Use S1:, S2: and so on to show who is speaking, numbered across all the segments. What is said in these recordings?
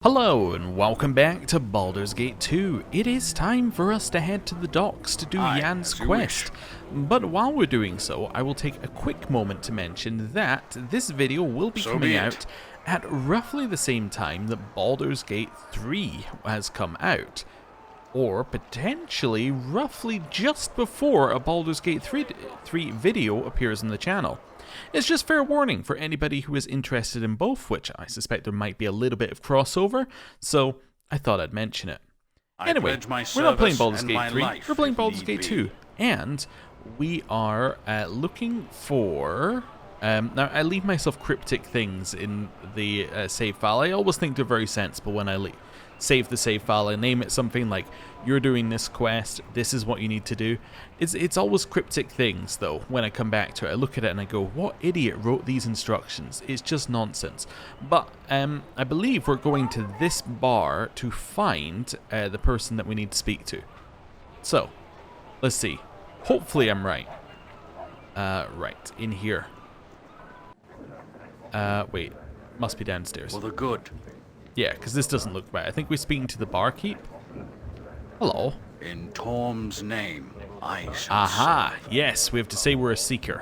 S1: Hello and welcome back to Baldur's Gate 2. It is time for us to head to the docks to do Jan's quest. But while we're doing so, I will take a quick moment to mention that this video will be coming out at roughly the same time that Baldur's Gate 3 has come out. Or potentially roughly just before a Baldur's Gate 3 video appears on the channel. It's just fair warning for anybody who is interested in both, which I suspect there might be a little bit of crossover, so I thought I'd mention it. Anyway, we're not playing Baldur's Gate 3, we're playing Baldur's Gate 2, and we are looking for... now, I leave myself cryptic things in the save file. I always think they're very sensible when I save the save file. I name it something like, you're doing this quest, this is what you need to do. It's always cryptic things, though, when I come back to it. I look at it and I go, what idiot wrote these instructions? It's just nonsense. But I believe we're going to this bar to find the person that we need to speak to. So, let's see. Hopefully I'm right. Right, in here. Wait, must be downstairs.
S2: For the good.
S1: Yeah, because this doesn't look right. I think we're speaking to the barkeep. Hello.
S2: In Torm's name, I shall
S1: Aha,
S2: serve.
S1: yes, we have to say we're a seeker.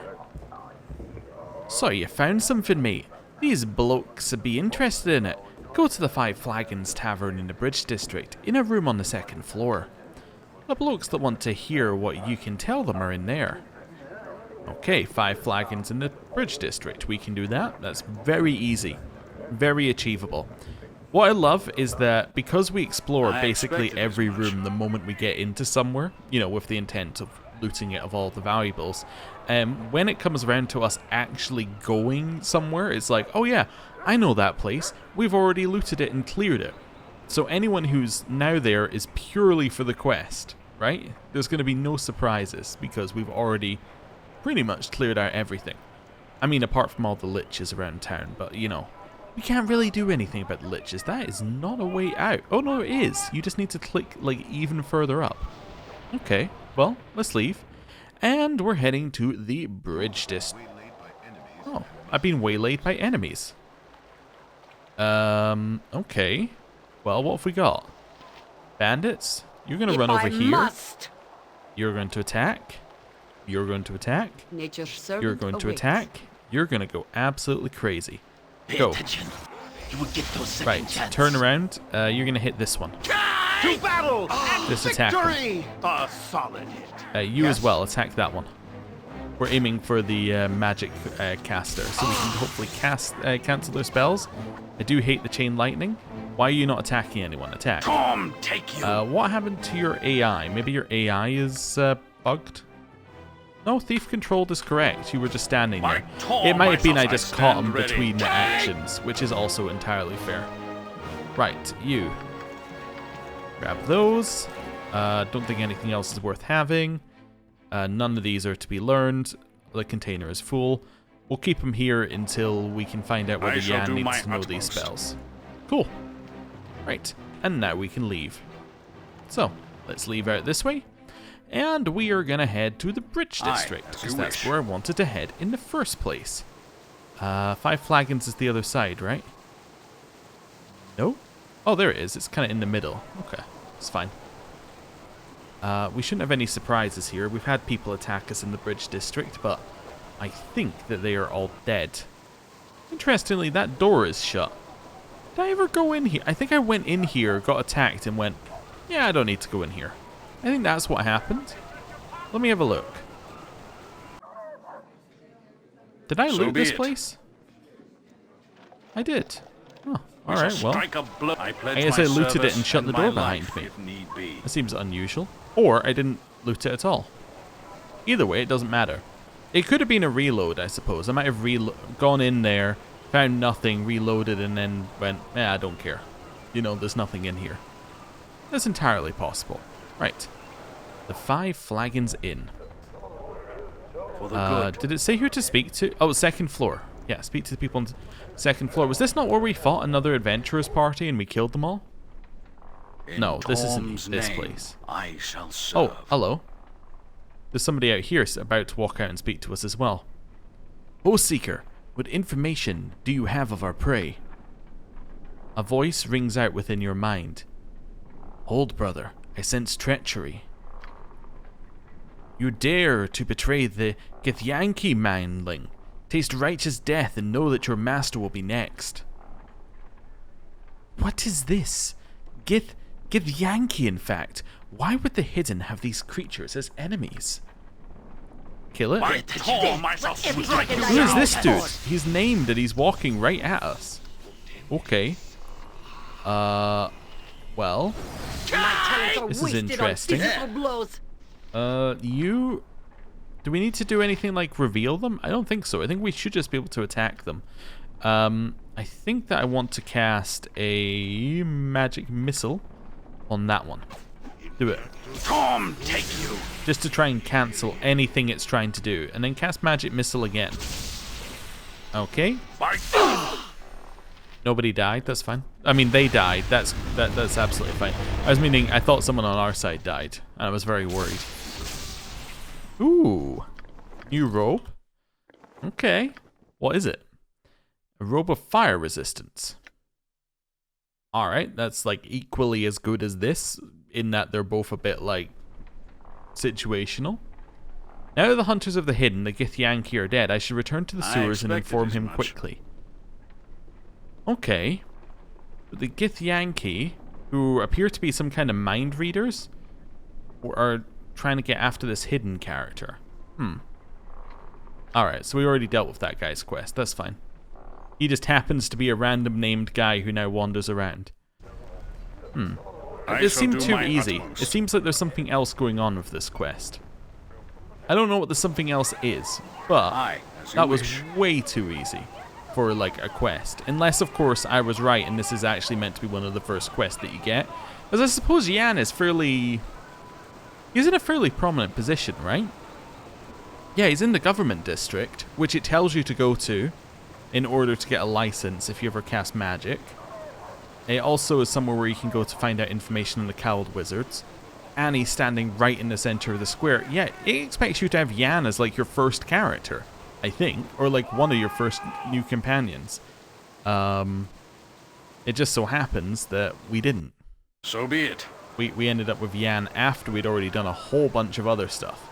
S1: So, you found something, mate. These blokes would be interested in it. Go to the Five Flagons Tavern in the Bridge District, in a room on the second floor. The blokes that want to hear what you can tell them are in there. Okay, Five Flagons in the Bridge District. We can do that. That's very easy. Very achievable. What I love is that because we explore basically every room the moment we get into somewhere, you know, with the intent of looting it of all the valuables, when it comes around to us actually going somewhere, it's like, oh yeah, I know that place. We've already looted it and cleared it. So anyone who's now there is purely for the quest, right? There's going to be no surprises because we've already pretty much cleared out everything. I mean, apart from all the liches around town, but you know. We can't really do anything about the liches. That is not a way out. Oh no, it is. You just need to click like even further up. Okay, well, let's leave. And we're heading to the Bridge District. Oh, I've been waylaid by enemies. Okay. Well, what have we got? Bandits? You're going to run over here. You're going to attack. You're going to attack. You're going to attack. You're going to go absolutely crazy. Go.
S2: You will get those
S1: Right, turn around. You're going to hit this one.
S3: To battle and
S1: This attack
S3: victory! A solid hit.
S1: You as well, attack that one. We're aiming for the magic caster, so we can hopefully cancel their spells. I do hate the chain lightning. Why are you not attacking anyone? Attack.
S2: Torm, take you.
S1: What happened to your AI? Maybe your AI is bugged? No, thief controlled is correct. You were just standing there. It might have been I just caught him between the actions, which is also entirely fair. Right, you. Grab those. Don't think anything else is worth having. None of these are to be learned. The container is full. We'll keep him here until we can find out whether Jan needs to know these spells. Cool. Right, and now we can leave. So, let's leave out this way. And we are going to head to the Bridge District, because that's where I wanted to head in the first place. Five Flagons is the other side, right? No? Oh, there it is. It's kind of in the middle. Okay, it's fine. We shouldn't have any surprises here. We've had people attack us in the Bridge District, but I think that they are all dead. Interestingly, that door is shut. Did I ever go in here? I think I went in here, got attacked, and went, yeah, I don't need to go in here. I think that's what happened. Let me have a look. Did I loot this place? I did. Oh, alright, well. I guess I looted it and shut the door behind me. That seems unusual. Or I didn't loot it at all. Either way, it doesn't matter. It could have been a reload, I suppose. I might have gone in there, found nothing, reloaded, and then went, eh, I don't care. You know, there's nothing in here. That's entirely possible. Right. The Five Flagons Inn. Did it say who to speak to? Oh, second floor. Yeah, speak to the people on the second floor. Was this not where we fought another adventurers party and we killed them all? No, this isn't this place.
S2: I shall serve.
S1: Oh, hello. There's somebody out here about to walk out and speak to us as well. Oh, Seeker, what information do you have of our prey? A voice rings out within your mind. Hold, brother, I sense treachery. You dare to betray the Githyanki manling. Taste righteous death and know that your master will be next. What is this? Githyanki, in fact. Why would the Hidden have these creatures as enemies? Kill it? Who is this dude? He's named and he's walking right at us. Okay. Well. This is interesting. You... Do we need to do anything like reveal them? I don't think so. I think we should just be able to attack them. I think that I want to cast a magic missile on that one. Do it.
S2: Tom, take you.
S1: Just to try and cancel anything it's trying to do. And then cast magic missile again. Okay. Nobody died, that's fine. I mean, they died. That's absolutely fine. I was meaning, I thought someone on our side died. And I was very worried. Ooh. New robe. Okay. What is it? A robe of fire resistance. Alright, that's like equally as good as this, in that they're both a bit like situational. Now the hunters of the Hidden, the Githyanki, are dead, I should return to the sewers and inform him quickly. Okay. But the Githyanki, who appear to be some kind of mind readers, are trying to get after this Hidden character. Alright, so we already dealt with that guy's quest, that's fine. He just happens to be a random named guy who now wanders around. This seemed too easy. It seems like there's something else going on with this quest. I don't know what the something else is, but that was way too easy for like a quest. Unless, of course, I was right and this is actually meant to be one of the first quests that you get. Because I suppose Jan is fairly... He's in a fairly prominent position, right? Yeah, he's in the government district, which it tells you to go to in order to get a license if you ever cast magic. It also is somewhere where you can go to find out information on the Cowled Wizards. And he's standing right in the center of the square. Yeah, it expects you to have Jan as like your first character, I think. Or like one of your first new companions. It just so happens that we didn't.
S2: So be it.
S1: We ended up with Jan after we'd already done a whole bunch of other stuff.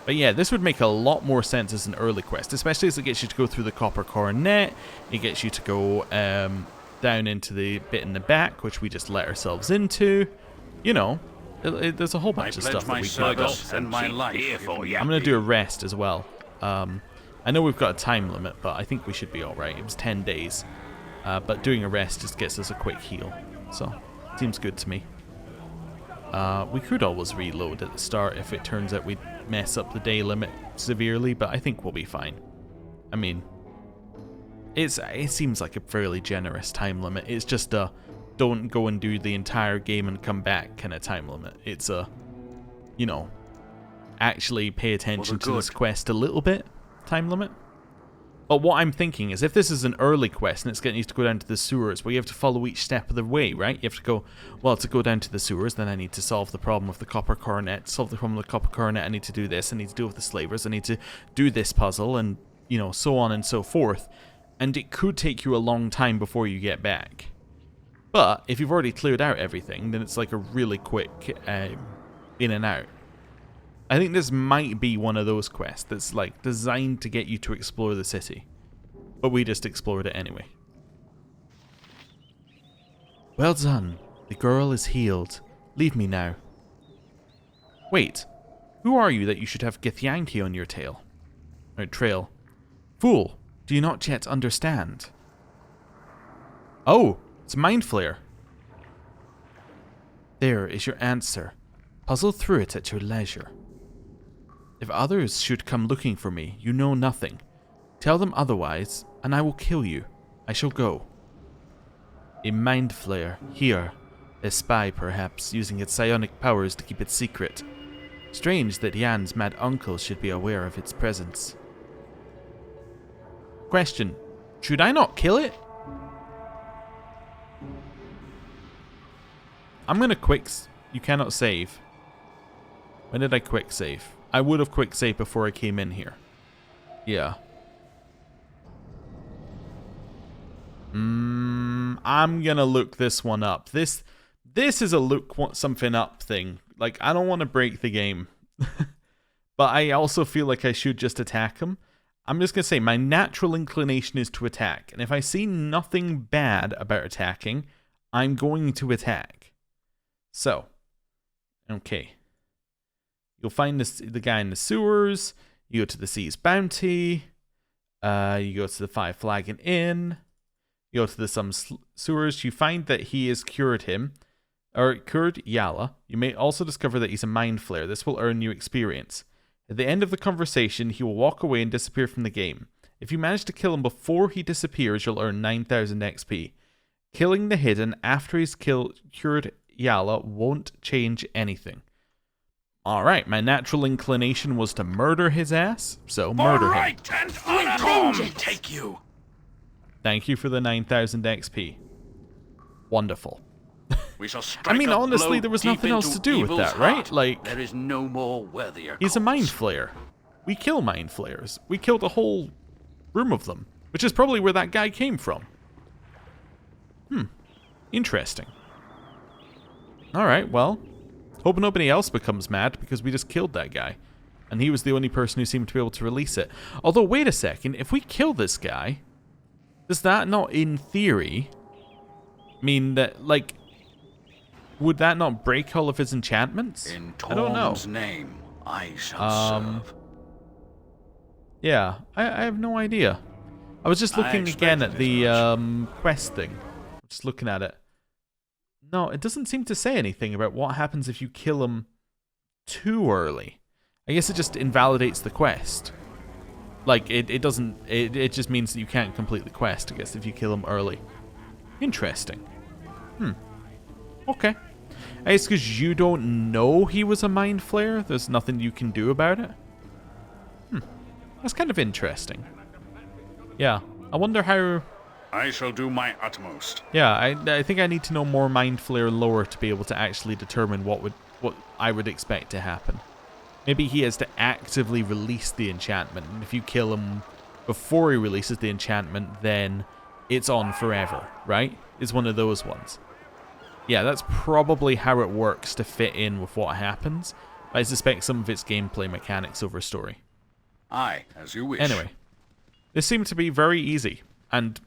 S1: But yeah, this would make a lot more sense as an early quest, especially as it gets you to go through the Copper Coronet. It gets you to go down into the bit in the back, which we just let ourselves into. You know, there's a whole bunch of stuff that we could go.
S2: And my life.
S1: I'm going to do a rest as well. I know we've got a time limit, but I think we should be alright. It was 10 days. But doing a rest just gets us a quick heal. So, seems good to me. We could always reload at the start if it turns out we mess up the day limit severely, but I think we'll be fine. I mean, it seems like a fairly generous time limit. It's just a don't go and do the entire game and come back kind of time limit. It's a, you know, actually pay attention to this quest a little bit time limit. But what I'm thinking is if this is an early quest and it's getting you to go down to the sewers, well, you have to follow each step of the way, right? You have to go, well, to go down to the sewers, then I need to solve the problem with the Copper Coronet. To solve the problem with the Copper Coronet, I need to do this. I need to deal with the slavers. I need to do this puzzle and, you know, so on and so forth. And it could take you a long time before you get back. But if you've already cleared out everything, then it's like a really quick in and out. I think this might be one of those quests that's like designed to get you to explore the city. But we just explored it anyway. Well done. The girl is healed. Leave me now. Wait. Who are you that you should have Githyanki on your tail? Or trail. Fool. Do you not yet understand? Oh, it's Mind Flayer. There is your answer. Puzzle through it at your leisure. If others should come looking for me, you know nothing. Tell them otherwise, and I will kill you. I shall go. A Mind Flayer, here. A spy, perhaps, using its psionic powers to keep it secret. Strange that Jan's mad uncle should be aware of its presence. Question. Should I not kill it? I'm gonna you cannot save. When did I quick save? I would have quick saved before I came in here. Yeah. I'm gonna look this one up. This is a look something up thing. Like, I don't want to break the game. But I also feel like I should just attack him. I'm just gonna say my natural inclination is to attack. And if I see nothing bad about attacking, I'm going to attack. So, okay. You'll find the guy in the sewers. You go to the Sea's Bounty. You go to the Five Flagon Inn. You go to the some sewers. You find that he has cured him. Or cured Yala. You may also discover that he's a mind flayer. This will earn you experience. At the end of the conversation, he will walk away and disappear from the game. If you manage to kill him before he disappears, you'll earn 9,000 XP. Killing the hidden after he's cured Yala won't change anything. Alright, my natural inclination was to murder his ass, so murder him.
S2: Right and honor take you.
S1: Thank you for the 9,000 XP. Wonderful.
S2: We shall
S1: I mean,
S2: strike a
S1: honestly,
S2: blow
S1: there was
S2: deep
S1: nothing else
S2: into
S1: to do with
S2: evil's
S1: that, right?
S2: heart.
S1: Like,
S2: there is no more worthier
S1: he's a
S2: cause.
S1: mind flayer. We kill mind flayers. We killed a whole room of them, which is probably where that guy came from. Interesting. Alright, well, hope nobody else becomes mad because we just killed that guy. And he was the only person who seemed to be able to release it. Although, wait a second, if we kill this guy, does that not, in theory, mean that, like, would that not break all of his enchantments?
S2: In
S1: I don't know.
S2: Torm's name, I shall serve.
S1: Yeah, I have no idea. I was just looking again at the quest thing. Just looking at it. No, it doesn't seem to say anything about what happens if you kill him too early. I guess it just invalidates the quest. Like, it doesn't... It just means that you can't complete the quest, I guess, if you kill him early. Interesting. Okay. I guess because you don't know he was a mind flayer, there's nothing you can do about it. That's kind of interesting. Yeah. I wonder how...
S2: I shall do my utmost.
S1: Yeah, I think I need to know more mind flayer lore to be able to actually determine what I would expect to happen. Maybe he has to actively release the enchantment, and if you kill him before he releases the enchantment, then it's on forever, right? It's one of those ones. Yeah, that's probably how it works to fit in with what happens. But I suspect some of its gameplay mechanics over story.
S2: Aye, as you wish.
S1: Anyway, this seemed to be very easy and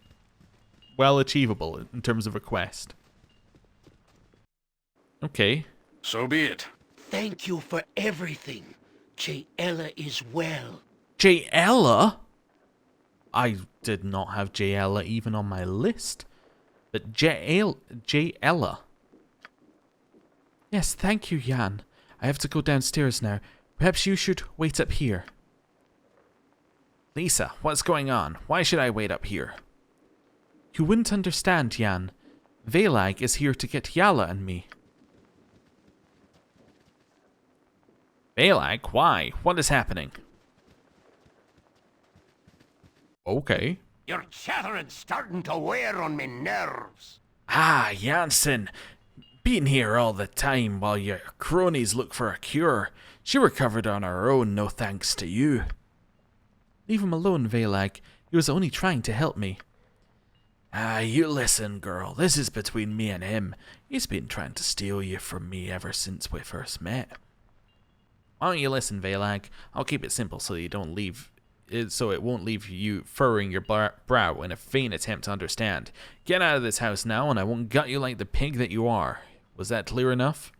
S1: well achievable in terms of a quest. Okay.
S2: So be it.
S4: Thank you for everything. Ella is well.
S1: Ella? I did not have Ella even on my list. But Ella. Yes, thank you, Jan. I have to go downstairs now. Perhaps you should wait up here. Lisa, what's going on? Why should I wait up here? You wouldn't understand, Jan. Velag is here to get Yala and me. Velag? Why? What is happening? Okay.
S3: Your chattering's starting to wear on me nerves.
S1: Ah, Jansen. Been here all the time while your cronies look for a cure. She recovered on her own, no thanks to you. Leave him alone, Velag. He was only trying to help me. Ah, you listen, girl. This is between me and him. He's been trying to steal you from me ever since we first met. Why don't you listen, Velag? I'll keep it simple so you don't leave... so it won't leave you furrowing your brow in a vain attempt to understand. Get out of this house now, and I won't gut you like the pig that you are. Was that clear enough?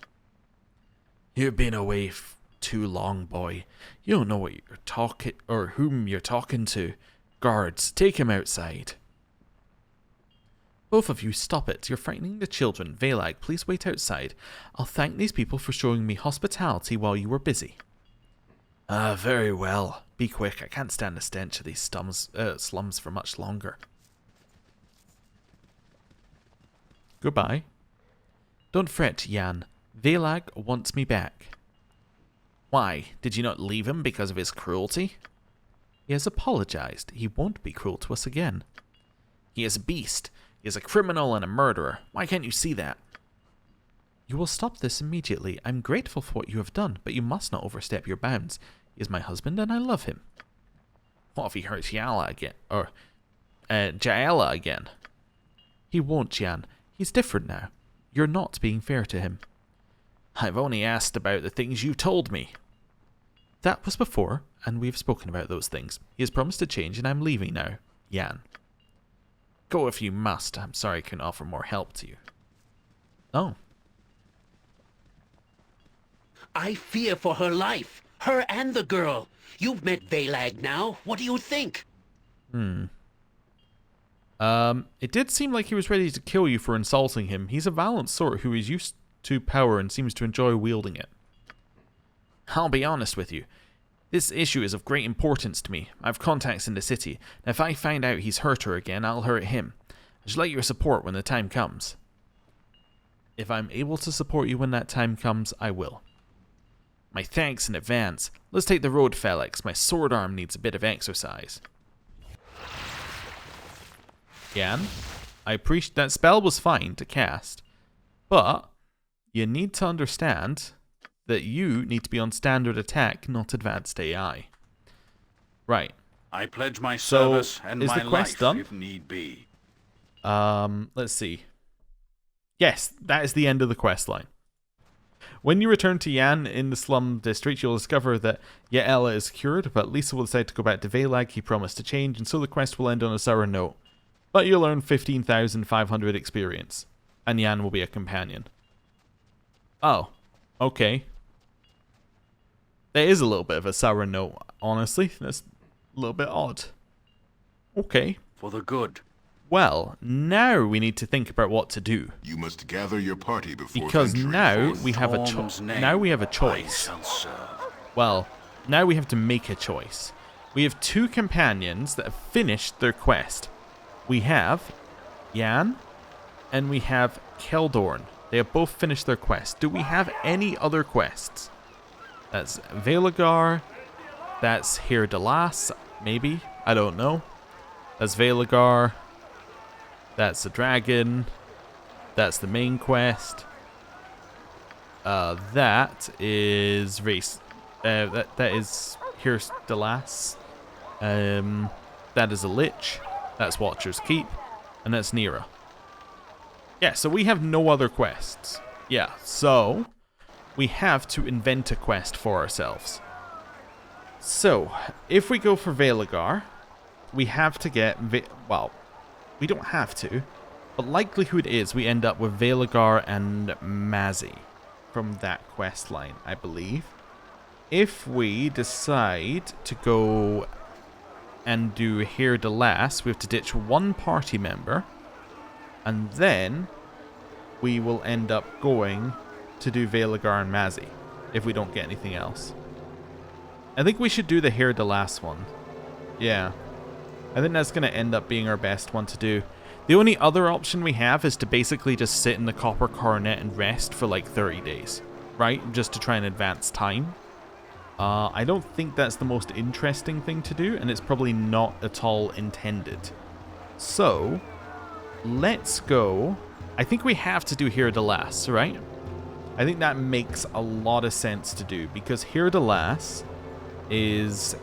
S1: You've been away too long, boy. You don't know what you're talking or whom you're talking to. Guards, take him outside. Both of you, stop it. You're frightening the children. Velag, please wait outside. I'll thank these people for showing me hospitality while you were busy. Very well. Be quick. I can't stand the stench of these slums for much longer. Goodbye. Don't fret, Jan. Velag wants me back. Why? Did you not leave him because of his cruelty? He has apologized. He won't be cruel to us again. He is a beast. He is a criminal and a murderer. Why can't you see that? You will stop this immediately. I'm grateful for what you have done, but you must not overstep your bounds. He is my husband and I love him. What if he hurts Yala again? Or, Jaela again? He won't, Jan. He's different now. You're not being fair to him. I've only asked about the things you told me. That was before, and we've spoken about those things. He has promised to change, and I'm leaving now. Jan. Go if you must. I'm sorry I couldn't offer more help to you. Oh.
S4: I fear for her life. Her and the girl. You've met Valag now. What do you think?
S1: It did seem like he was ready to kill you for insulting him. He's a valiant sort who is used to power and seems to enjoy wielding it. I'll be honest with you. This issue is of great importance to me. I've contacts in the city. Now, if I find out he's hurt her again, I'll hurt him. I should like your support when the time comes. If I'm able to support you when that time comes, I will. My thanks in advance. Let's take the road, Felix. My sword arm needs a bit of exercise. Jan, I appreciate that spell was fine to cast, but you need to understand that you need to be on standard attack, not advanced AI. Right.
S2: I pledge my service and
S1: is
S2: my
S1: the quest
S2: life
S1: done?
S2: if need be.
S1: Let's see. Yes, that is the end of the quest line. When you return to Jan in the slum district, you'll discover that Yaela is cured, but Lisa will decide to go back to Valag. He promised to change, and so the quest will end on a sour note. But you'll earn 15,500 experience, and Jan will be a companion. Oh, okay. There is a little bit of a sour note, honestly. That's a little bit odd. Okay.
S2: For the good.
S1: Well, now we need to think about what to do.
S5: You must gather your party before
S1: Because
S5: venturing
S1: now
S5: forth.
S1: we have a choice.
S2: I shall serve.
S1: Well, now we have to make a choice. We have two companions that have finished their quest. We have Jan and we have Keldorn. They have both finished their quest. Do we have any other quests? That's Velagar. That's Here Delas, maybe. I don't know. That's Velagar. That's the dragon. That's the main quest. That is race. That is Here's Delas. That is a lich. That's Watcher's Keep, and that's Nira. Yeah, so we have no other quests. Yeah, so we have to invent a quest for ourselves. So, if we go for Velagar, we have to get... well, we don't have to, but likelihood is we end up with Velagar and Mazzy from that quest line, I believe. If we decide to go and do Here Delas, we have to ditch one party member, and then we will end up going to do Velagar and Mazzy, if we don't get anything else. I think we should do the Here Delas one. Yeah. I think that's going to end up being our best one to do. The only other option we have is to basically just sit in the Copper Coronet and rest for like 30 days, right? Just to try and advance time. I don't think that's the most interesting thing to do, and it's probably not at all intended. So, let's go. I think we have to do Here Delas, right? I think that makes a lot of sense to do, because Here Delas is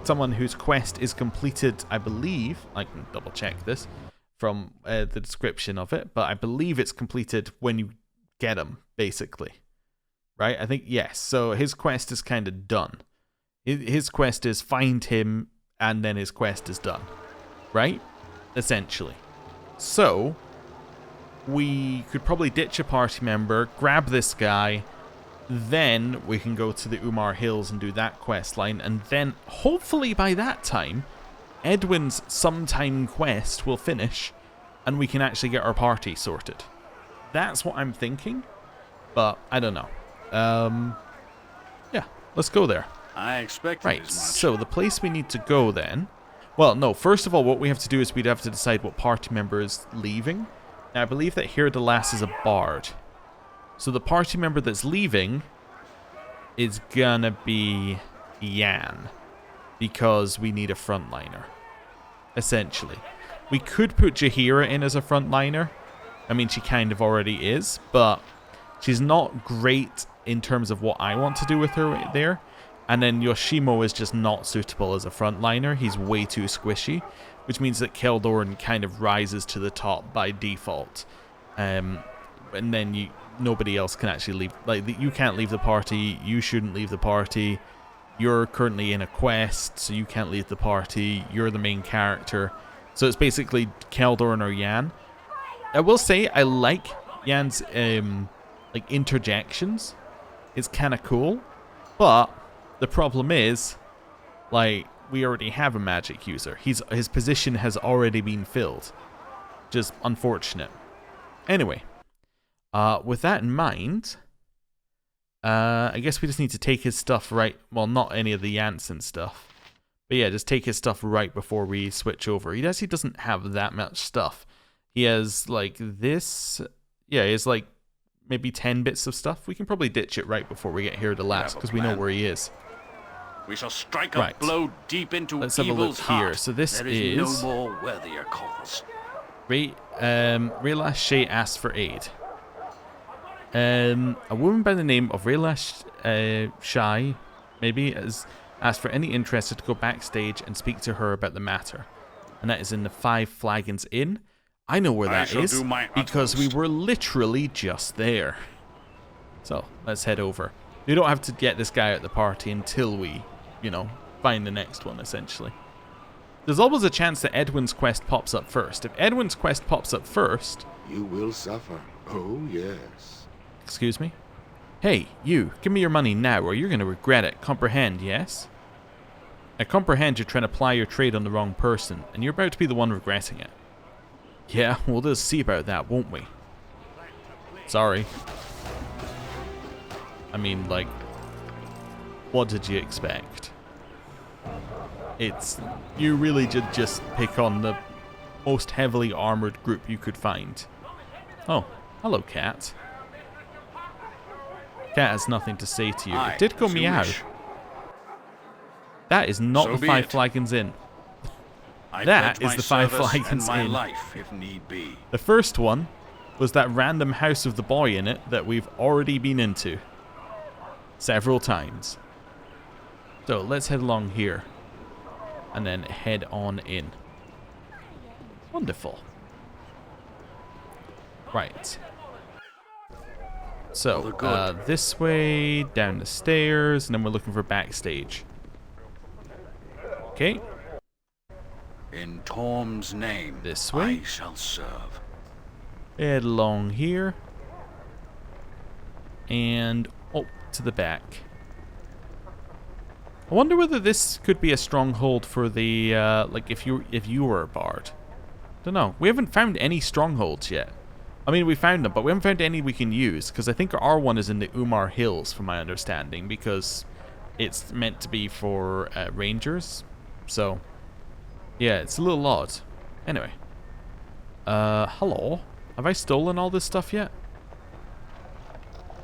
S1: someone whose quest is completed, I believe. I can double check this from the description of it, but I believe it's completed when you get him, basically. Right? I think, yes. So his quest is kind of done. His quest is find him, and then his quest is done. Right? Essentially. So, we could probably ditch a party member, grab this guy, then we can go to the Umar Hills and do that quest line, and then hopefully by that time, Edwin's sometime quest will finish, and we can actually get our party sorted. That's what I'm thinking, but I don't know. Yeah, let's go there.
S2: I expected
S1: Right,
S2: as much.
S1: so the place we need to go then... Well, no, first of all, what we have to do is we'd have to decide what party member is leaving. Now, I believe that Here Delas is a bard. So the party member that's leaving is gonna be Jan, because we need a frontliner, essentially. We could put Jaheira in as a frontliner. I mean, she kind of already is, but she's not great in terms of what I want to do with her right there. And then Yoshimo is just not suitable as a frontliner. He's way too squishy. which means that Keldorn kind of rises to the top by default. And then nobody else can actually leave. Like, you can't leave the party, you shouldn't leave the party. You're currently in a quest, so you can't leave the party. You're the main character. So it's basically Keldorn or Yan. I will say I like Yan's like interjections. It's kind of cool, but the problem is, like, we already have a magic user. His position has already been filled. Just unfortunate. Anyway, with that in mind, I guess we just need to take his stuff right. Well, not any of the Janssen stuff, but yeah, just take his stuff right before we switch over. He actually doesn't have that much stuff. He has like this. Yeah, he has like maybe 10 bits of stuff. We can probably ditch it right before we get here to last because we know where he is.
S2: We shall strike a blow deep into
S1: Let's have a look here. So this
S2: there
S1: is
S2: no more worthier cause.
S1: Raylash Shay asked for aid. A woman by the name of Raylash Shay, maybe, has asked for any interested to go backstage and speak to her about the matter. And that is in the Five Flagons Inn. I know where that is because we were literally just there. So let's head over. We don't have to get this guy at the party until we, find the next one, essentially. There's always a chance that Edwin's quest pops up first. If Edwin's quest pops up first...
S5: You will suffer. Oh, yes.
S1: Excuse me? Hey, you, give me your money now or you're going to regret it. Comprehend, yes? I comprehend you're trying to ply your trade on the wrong person, and you're about to be the one regretting it. Yeah, we'll just see about that, won't we? Sorry. I mean, like, what did you expect? You really did just pick on the most heavily armored group you could find. Oh, hello, cat. Cat has nothing to say to you. It did go meow. That is not the Five Flagons Inn. That is the Five Flagons Inn.
S2: Life, if need be.
S1: The first one was that random house of the boy in it that we've already been into several times. So let's head along here and then head on in. Wonderful. Right. So this way, down the stairs, and then we're looking for backstage. Okay.
S2: In Torm's name,
S1: this way.
S2: I shall serve.
S1: Head along here. And up to the back. I wonder whether this could be a stronghold for the, like if you were a bard. Don't know. We haven't found any strongholds yet. I mean, we found them, but we haven't found any we can use, because I think our one is in the Umar Hills, from my understanding, because it's meant to be for rangers. So, yeah, it's a little odd. Anyway. Hello? Have I stolen all this stuff yet?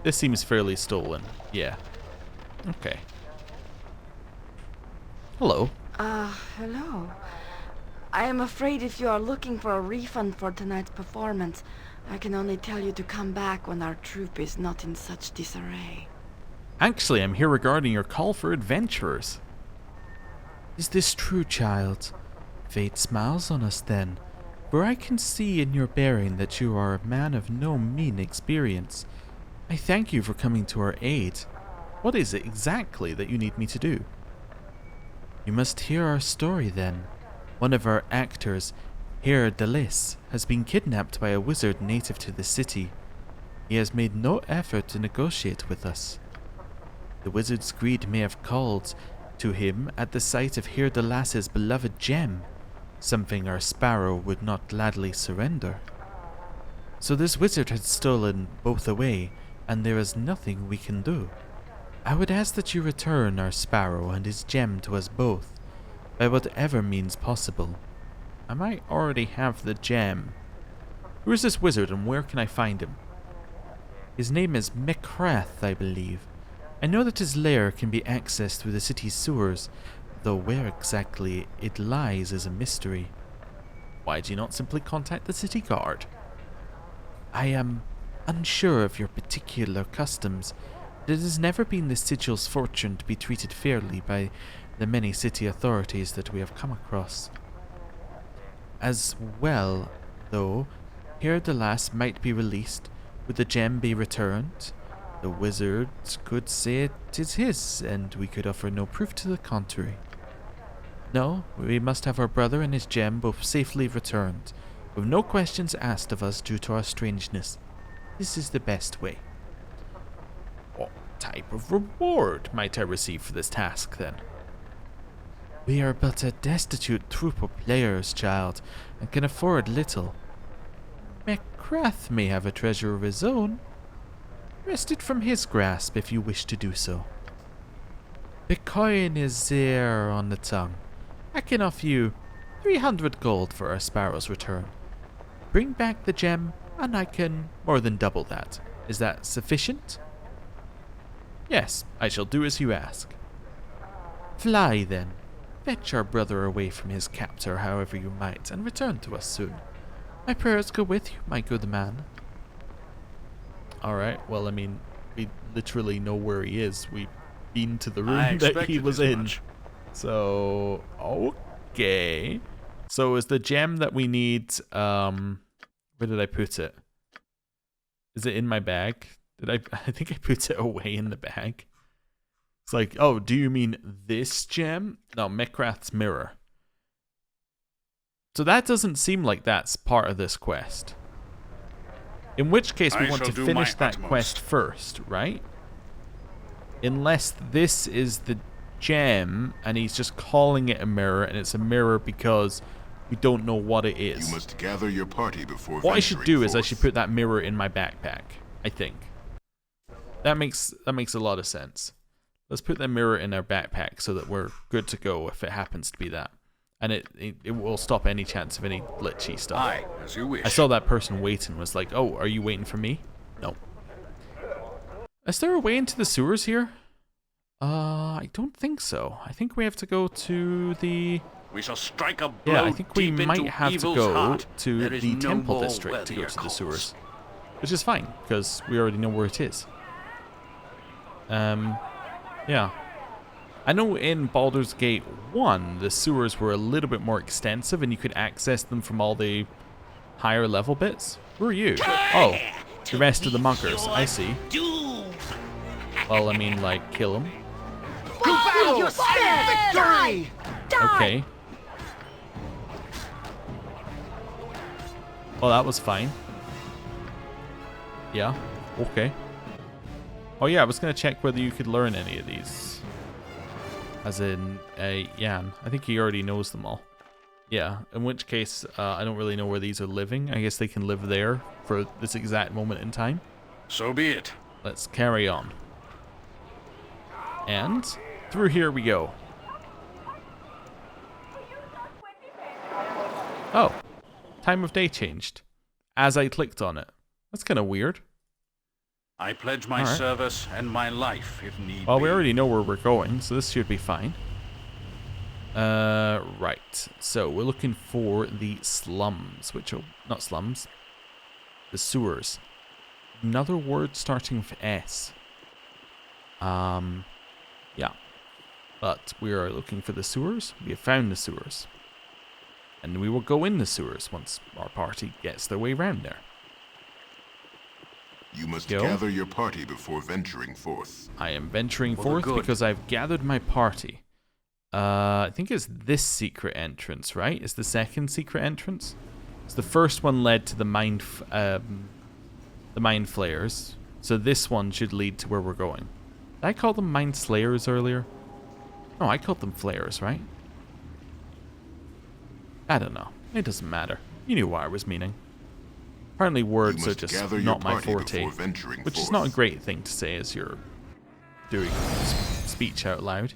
S1: This seems fairly stolen. Yeah. Okay. Hello.
S6: Hello. I am afraid if you are looking for a refund for tonight's performance, I can only tell you to come back when our troupe is not in such disarray.
S1: Actually, I'm here regarding your call for adventurers. Is this true, child? Fate smiles on us then, for I can see in your bearing that you are a man of no mean experience. I thank you for coming to our aid. What is it exactly that you need me to do? You must hear our story then. One of our actors, Herr Delis, has been kidnapped by a wizard native to the city. He has made no effort to negotiate with us. The wizard's greed may have called to him at the sight of Herr Delas's beloved gem, something our sparrow would not gladly surrender. So this wizard has stolen both away, and there is nothing we can do. I would ask that you return our sparrow and his gem to us both, by whatever means possible. I might already have the gem. Who is this wizard and where can I find him? His name is Mekrath, I believe. I know that his lair can be accessed through the city's sewers, though where exactly it lies is a mystery. Why do you not simply contact the city guard? I am unsure of your particular customs, but it has never been the sigil's fortune to be treated fairly by the many city authorities that we have come across. As well, though, here the lass might be released. Would the gem be returned? The wizard could say it is his, and we could offer no proof to the contrary. No, we must have our brother and his gem both safely returned, with no questions asked of us due to our strangeness. This is the best way. What type of reward might I receive for this task, then? We are but a destitute troop of players, child, and can afford little. Macrath may have a treasure of his own. Wrest it from his grasp if you wish to do so. The coin is there on the tongue. I can offer you 300 gold for our sparrow's return. Bring back the gem, and I can more than double that. Is that sufficient? Yes, I shall do as you ask. Fly, then. Fetch our brother away from his captor however you might, and return to us soon. My prayers go with you, my good man. Alright, well, I mean, we literally know where he is. We've been to the room that he was in.
S2: Much.
S1: So, okay. So is the gem that we need, where did I put it? Is it in my bag? I think I put it away in the bag. It's like, oh, do you mean this gem? No, Macrath's mirror. So that doesn't seem like that's part of this quest. In which case we want to finish that quest first, right? Unless this is the gem and he's just calling it a mirror, and it's a mirror because we don't know what it is.
S5: You must gather your party before
S1: What I should do is I
S5: forth.
S1: should put that mirror in my backpack, I think. That makes a lot of sense. Let's put that mirror in our backpack so that we're good to go if it happens to be that. And it will stop any chance of any glitchy stuff.
S2: Aye, as you wish.
S1: I saw that person waiting, was like, oh, are you waiting for me? No. Is there a way into the sewers here? I don't think so. I think we have to go to the...
S2: We shall strike a blow.
S1: Yeah, I think we
S2: deep
S1: might
S2: into
S1: have to
S2: evil's
S1: go
S2: heart.
S1: to
S2: There is
S1: the
S2: no
S1: temple
S2: more
S1: district to go
S2: worthier
S1: to the
S2: cause.
S1: sewers. Which is fine, because we already know where it is. Yeah. I know in Baldur's Gate 1, the sewers were a little bit more extensive and you could access them from all the higher level bits. Who are you? Oh, the rest of the mockers. I see. Well, I mean, like, kill them.
S3: Victory!
S1: Okay. Well, that was fine. Yeah, okay. Oh yeah, I was going to check whether you could learn any of these. As in, Jan. I think he already knows them all. Yeah, in which case, I don't really know where these are living. I guess they can live there for this exact moment in time.
S2: So be it.
S1: Let's carry on. And through here we go. Oh, time of day changed as I clicked on it. That's kind of weird.
S2: I pledge my
S1: Alright.
S2: service and my life if need
S1: Well,
S2: be.
S1: we already know where we're going, so this should be fine. Right. So we're looking for the slums, which are not slums, the sewers. Another word starting with S. Yeah. But we are looking for the sewers. We have found the sewers. And we will go in the sewers once our party gets their way around there.
S5: You must
S1: Go.
S5: gather your party before venturing forth.
S1: I am venturing
S2: For the
S1: forth
S2: good.
S1: because I've gathered my party. I think it's this secret entrance, right? It's the second secret entrance. So the first one led to the mind flayers. So this one should lead to where we're going. Did I call them mind slayers earlier? No, I called them flayers, right? I don't know. It doesn't matter. You knew what I was meaning. Apparently words are
S5: must
S1: just
S5: gather your
S1: not my
S5: party
S1: forte,
S5: before venturing
S1: which is
S5: forth.
S1: not a great thing to say as you're doing speech out loud.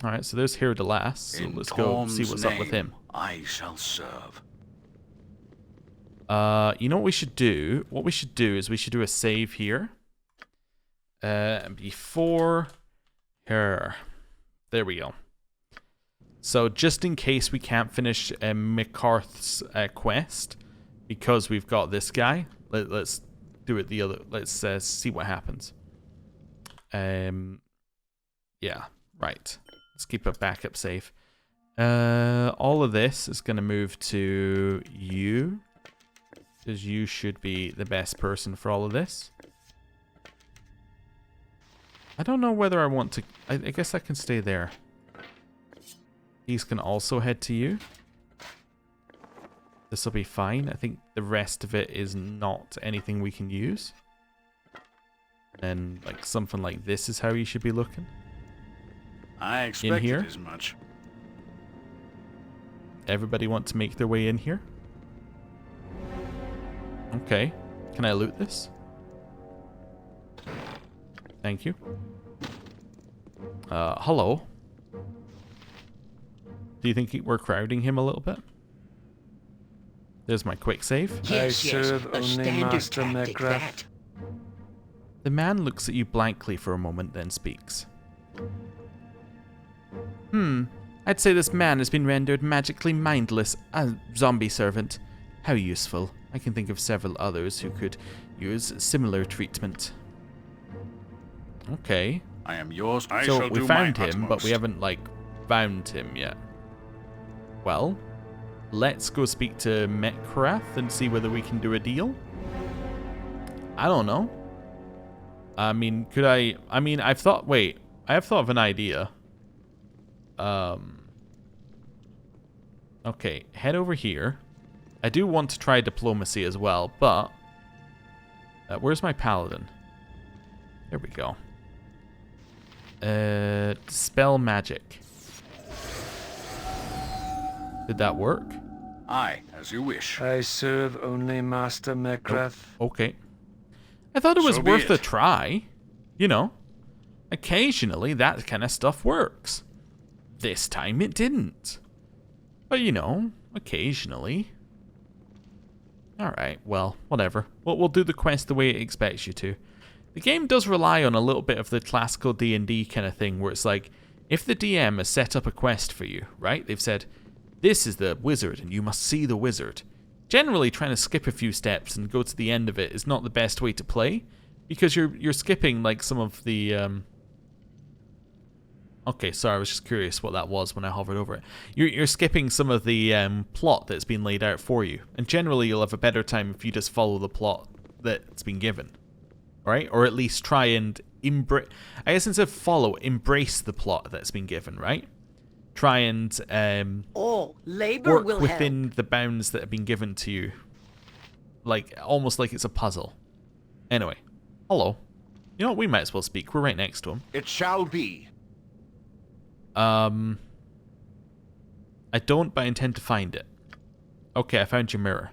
S1: Alright, so there's Here to Last, so
S2: In
S1: let's go see
S2: Torm's
S1: what's up with
S2: name,
S1: him.
S2: I shall serve.
S1: You know what we should do? What we should do is we should do a save here. Before here. There we go. So just in case we can't finish McCarth's quest, because we've got this guy, let's do it the other. Let's see what happens. Yeah, right. Let's keep a backup save. All of this is going to move to you. Because you should be the best person for all of this. I don't know whether I want to... I guess I can stay there. These can also head to you. This will be fine. I think the rest of it is not anything we can use. And like something like this is how you should be looking.
S2: I expected
S1: here?
S2: as much.
S1: Everybody want to make their way in here? Okay. Can I loot this? Thank you. Hello. Do you think we're crowding him a little bit? There's my quick save.
S4: Yes,
S7: serve
S4: a
S7: only
S4: standard
S7: Master
S4: tactic,
S7: McGrath.
S4: that.
S1: The man looks at you blankly for a moment, then speaks. I'd say this man has been rendered magically mindless. A zombie servant. How useful. I can think of several others who could use similar treatment. Okay.
S2: I am yours. I
S1: So
S2: shall
S1: we
S2: do
S1: found
S2: my
S1: him, but
S2: utmost.
S1: we haven't, like, found him yet. Well, let's go speak to Metcrath and see whether we can do a deal. I don't know. I mean, could I... I mean, I've thought... Wait. I have thought of an idea. Okay, head over here. I do want to try diplomacy as well, but... where's my paladin? There we go. Spell magic. Did that work?
S2: Aye, as you wish.
S7: I serve only Master McGrath.
S1: Okay. I thought it was
S2: So be
S1: worth a
S2: it.
S1: try. You know, occasionally that kind of stuff works. This time it didn't. But you know, occasionally. Alright, well, whatever. We'll do the quest the way it expects you to. The game does rely on a little bit of the classical D&D kind of thing, where it's like, if the DM has set up a quest for you, right? They've said, this is the wizard and you must see the wizard. Generally, trying to skip a few steps and go to the end of it is not the best way to play, because you're skipping like some of the... Okay, sorry, I was just curious what that was when I hovered over it. You're skipping some of the plot that's been laid out for you, and generally you'll have a better time if you just follow the plot that's been given. Right? Or at least try and embrace... I guess instead of follow, embrace the plot that's been given, right? Try and
S6: Labor
S1: work
S6: will
S1: within
S6: help.
S1: the bounds that have been given to you. Like, almost like it's a puzzle. Anyway. Hello. You know what? We might as well speak. We're right next to him.
S3: It shall be.
S1: I don't, but I intend to find it. Okay, I found your mirror.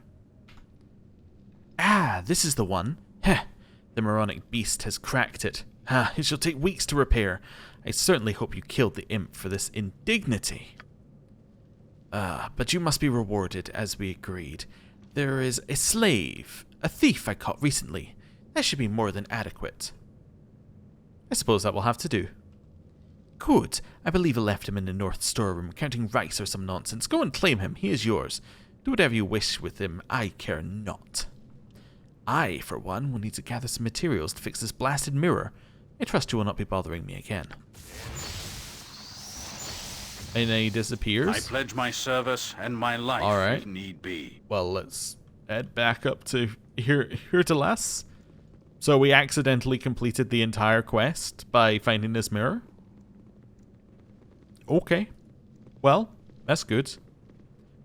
S1: Ah, this is the one. Heh. The moronic beast has cracked it. Ah, it shall take weeks to repair. I certainly hope you killed the imp for this indignity. But you must be rewarded, as we agreed. There is a slave, a thief I caught recently. That should be more than adequate. I suppose that will have to do. Good. I believe I left him in the north storeroom, counting rice or some nonsense. Go and claim him. He is yours. Do whatever you wish with him. I care not. I, for one, will need to gather some materials to fix this blasted mirror. I trust you will not be bothering me again. And then he disappears.
S2: I pledge my service and my life
S1: All right.
S2: if need be.
S1: Well, let's head back up to here to less. So we accidentally completed the entire quest by finding this mirror. Okay. Well, that's good.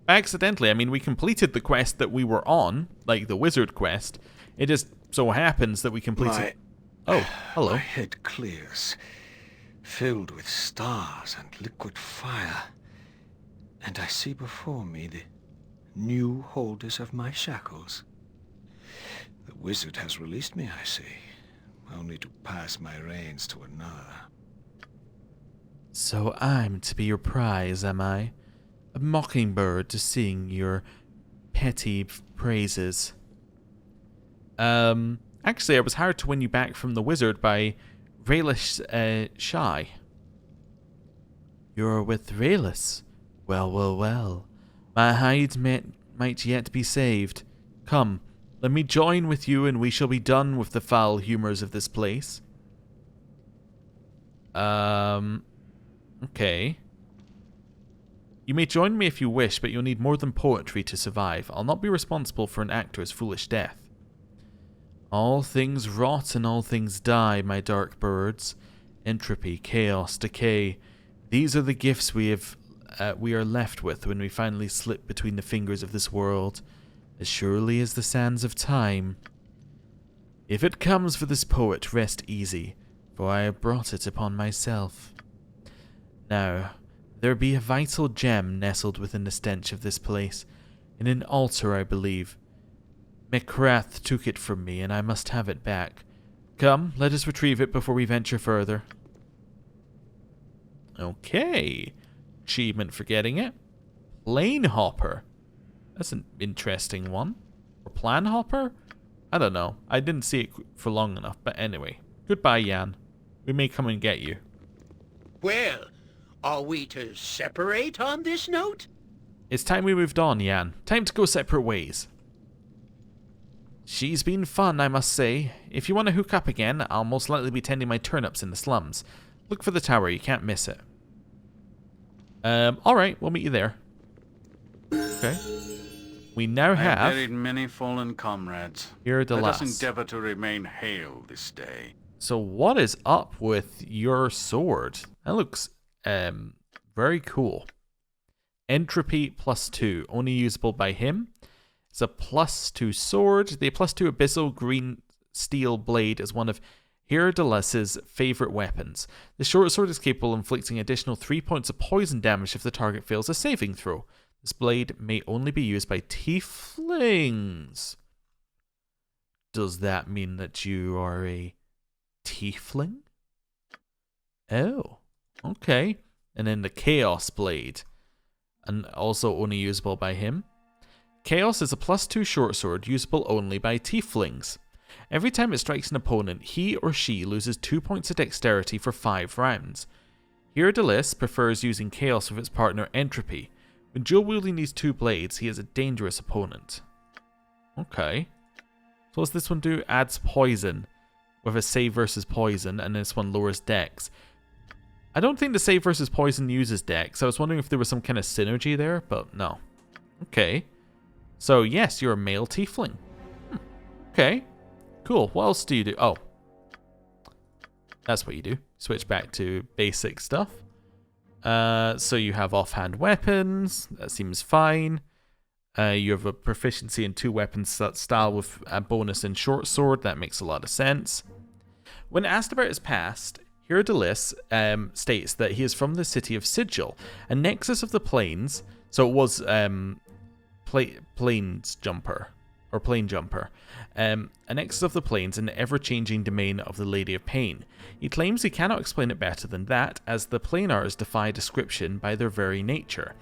S1: Accidentally, I mean, we completed the quest that we were on, like the wizard quest. It just so happens that we completed... Oh, hello.
S7: My head clears, filled with stars and liquid fire, and I see before me the new holders of my shackles. The wizard has released me, I see, only to pass my reins to another.
S1: So I'm to be your prize, am I? A mockingbird to sing your petty praises. Actually, I was hired to win you back from the wizard by Raelish Shy. You're with Raelis? Well, well, well. My hide might yet be saved. Come, let me join with you and we shall be done with the foul humours of this place. Okay. You may join me if you wish, but you'll need more than poetry to survive. I'll not be responsible for an actor's foolish death. All things rot and all things die, my dark birds. Entropy, chaos, decay. These are the gifts we are left with when we finally slip between the fingers of this world, as surely as the sands of time. If it comes for this poet, rest easy, for I have brought it upon myself. Now, there be a vital gem nestled within the stench of this place, in an altar, I believe. McCrath took it from me, and I must have it back. Come, let us retrieve it before we venture further. Okay. Achievement for getting it. Plane Hopper. That's an interesting one. Or Plan Hopper? I don't know. I didn't see it for long enough, but anyway. Goodbye, Jan. We may come and get you.
S4: Well, are we to separate on this note?
S1: It's time we moved on, Jan. Time to go separate ways. She's been fun, I must say. If you want to hook up again, I'll most likely be tending my turnips in the slums. Look for the tower, you can't miss it. Alright, we'll meet you there. Okay. We now
S2: I have
S1: have...
S2: buried many fallen comrades.
S1: Here are the
S2: Let us
S1: last.
S2: endeavor to remain hale this day.
S1: So what is up with your sword? That looks very cool. Entropy +2, only usable by him. It's a +2 sword. The +2 abyssal green steel blade is one of Hierdalis' favourite weapons. The short sword is capable of inflicting additional 3 points of poison damage if the target fails a saving throw. This blade may only be used by tieflings. Does that mean that you are a tiefling? Oh, okay. And then the Chaos Blade, and also only usable by him. Chaos is a +2 short sword, usable only by tieflings. Every time it strikes an opponent, he or she loses 2 points of dexterity for 5 rounds. Hierdalis prefers using Chaos with its partner Entropy. When dual wielding these two blades, he is a dangerous opponent. Okay. So what's this one do? Adds poison with a save versus poison, and this one lowers dex. I don't think the save versus poison uses dex. I was wondering if there was some kind of synergy there, but no. Okay. So yes, you're a male tiefling. Okay. Cool. What else do you do? Oh. That's what you do. Switch back to basic stuff. So you have offhand weapons. That seems fine. You have a proficiency in 2 weapons style with a bonus in short sword. That makes a lot of sense. When asked about his past, Hierdalis states that he is from the city of Sigil, a nexus of the plains. So it was plains jumper. Or plane jumper, a nexus of the plains in the ever-changing domain of the Lady of Pain. He claims he cannot explain it better than that, as the planars defy description by their very nature.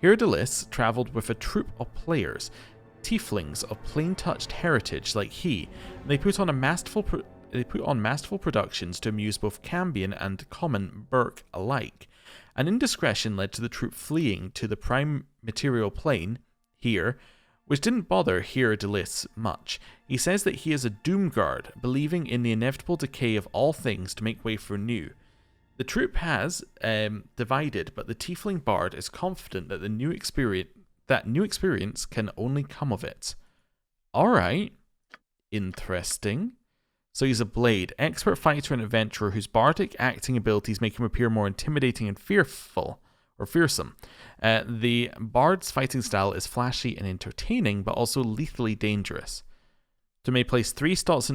S1: Hierdalis travelled with a troupe of players, tieflings of plain-touched heritage like he, and they put on masterful productions to amuse both Cambion and common Burke alike. An indiscretion led to the troupe fleeing to the prime material plane, here, which didn't bother Hierdalis much. He says that he is a doomguard, believing in the inevitable decay of all things to make way for new. The troupe has divided, but the tiefling bard is confident that new experience can only come of it. Alright. Interesting. So he's a blade, expert fighter and adventurer whose bardic acting abilities make him appear more intimidating and fearsome. The bard's fighting style is flashy and entertaining, but also lethally dangerous. So may place 3 slots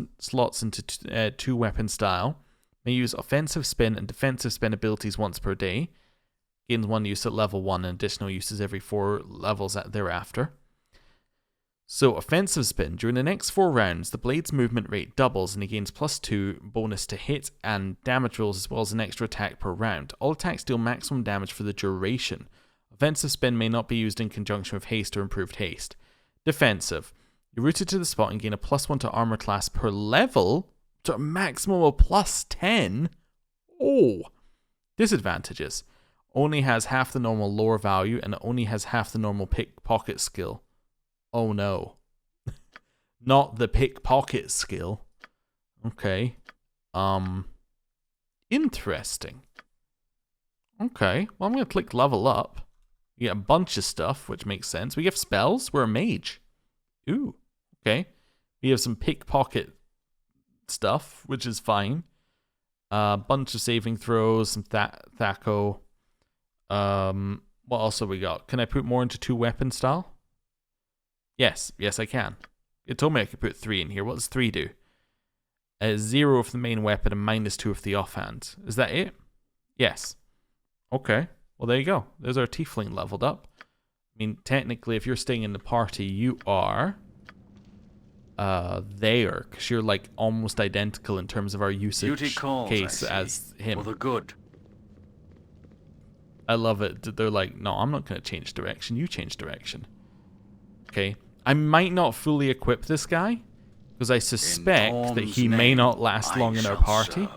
S1: into 2 weapon style. May use offensive spin and defensive spin abilities once per day. Gains 1 use at level 1 and additional uses every 4 levels thereafter. So offensive spin. During the next 4 rounds, the blade's movement rate doubles and he gains +2 bonus to hit and damage rolls as well as an extra attack per round. All attacks deal maximum damage for the duration. Offensive spin may not be used in conjunction with haste or improved haste. Defensive. You're rooted to the spot and gain a +1 to armor class per level to a maximum of +10. Oh. Disadvantages. Only has half the normal lore value and only has half the normal pickpocket skill. Oh no. Not the pickpocket skill. Okay. Interesting. Okay. Well, I'm going to click level up. We get a bunch of stuff, which makes sense. We have spells. We're a mage. Ooh, okay. We have some pickpocket stuff, which is fine. A bunch of saving throws, some Thaco. What else have we got? Can I put more into 2 weapon style? Yes, I can. It told me I could put 3 in here. What does 3 do? 0 for the main weapon and -2 of the offhand. Is that it? Yes. Okay. Well, there you go. There's our Tiefling leveled up. I mean, technically, if you're staying in the party, you are there, because you're like almost identical in terms of our usage
S2: Duty calls,
S1: case
S2: I see,
S1: as him.
S2: for the good.
S1: I love it. They're like, no, I'm not going to change direction. You change direction. Okay. I might not fully equip this guy, because I suspect that he may not last long in our party.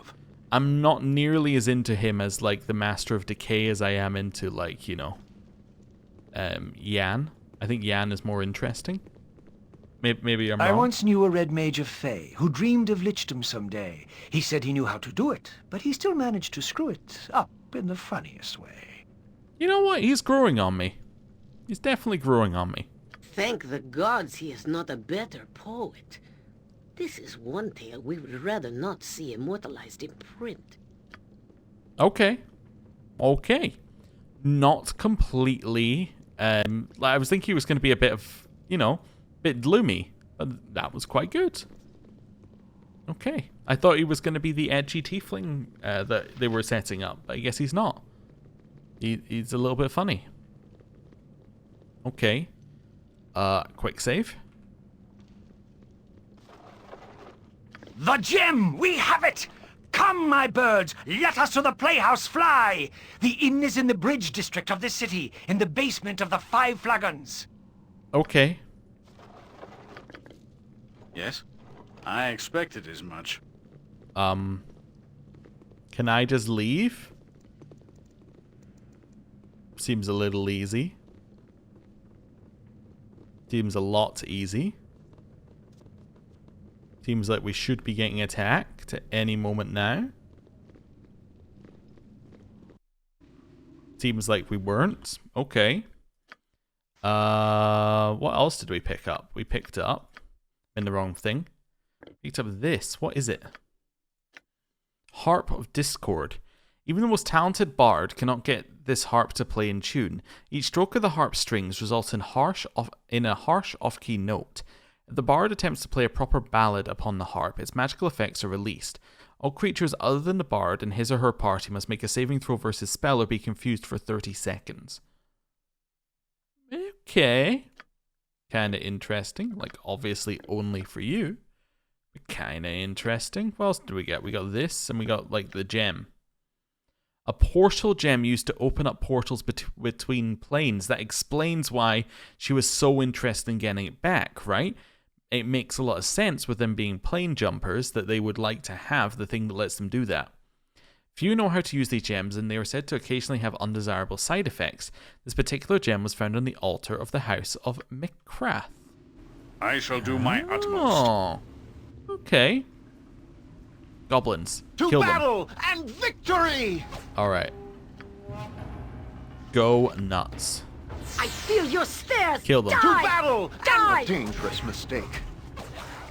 S1: I'm not nearly as into him as like the Master of Decay as I am into like, you know, Yan. I think Yan is more interesting. Maybe I'm wrong.
S7: I once knew a red mage of Fey who dreamed of lichdom someday. He said he knew how to do it, but he still managed to screw it up in the funniest way.
S1: You know what? He's growing on me. He's definitely growing on me.
S8: Thank the gods he is not a better poet. This is one tale we would rather not see immortalized in print.
S1: Okay. Not completely. I was thinking he was going to be a bit of, you know, bit gloomy, but that was quite good. Okay. I thought he was going to be the edgy tiefling that they were setting up, but I guess he's not. He's a little bit funny. Okay. Quick save.
S3: The gem! We have it! Come, my birds, let us to the playhouse fly! The inn is in the bridge district of the city, in the basement of the 5 Flagons.
S1: Okay.
S2: Yes? I expected as much.
S1: Can I just leave? Seems a little easy. Seems a lot easy. Seems like we should be getting attacked at any moment now. Seems like we weren't. Okay. What else did we pick up? We picked up in the wrong thing. Picked up this. What is it? Harp of Discord. Even the most talented bard cannot get this harp to play in tune. Each stroke of the harp strings results in a harsh off-key note. If the bard attempts to play a proper ballad upon the harp, its magical effects are released. All creatures other than the bard and his or her party must make a saving throw versus spell or be confused for 30 seconds. Okay. Kinda interesting. Like, obviously only for you. But kinda interesting. What else do we get? We got this, and we got, like, the gem. A portal gem used to open up portals between planes. That explains why she was so interested in getting it back, right? It makes a lot of sense with them being plane jumpers that they would like to have the thing that lets them do that. Few know how to use these gems, and they are said to occasionally have undesirable side effects. This particular gem was found on the altar of the house of Micrath.
S2: I shall do my utmost.
S1: Oh, okay. Goblins.
S3: To
S1: Kill them.
S3: battle and victory!
S1: Alright. Go nuts.
S8: I feel your stares!
S1: Kill them.
S3: To battle
S8: Die!
S3: and
S7: Dangerous mistake.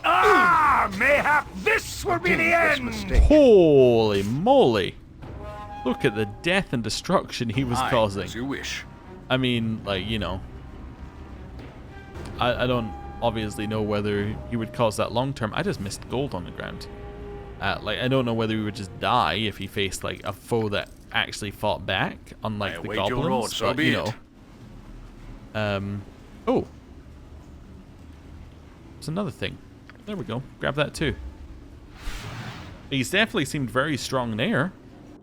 S3: mayhap this will be the end!
S1: Holy moly. Look at the death and destruction he was
S2: Aye,
S1: causing.
S2: as you wish.
S1: I mean, like, you know. I don't obviously know whether he would cause that long term. I just missed gold on the ground. Like, I don't know whether he would just die if he faced, like, a foe that actually fought back, unlike
S2: I
S1: the
S2: await your
S1: goblins.
S2: lord, so
S1: but,
S2: be
S1: you know. Oh. There's another thing. There we go. Grab that too. He's definitely seemed very strong in air,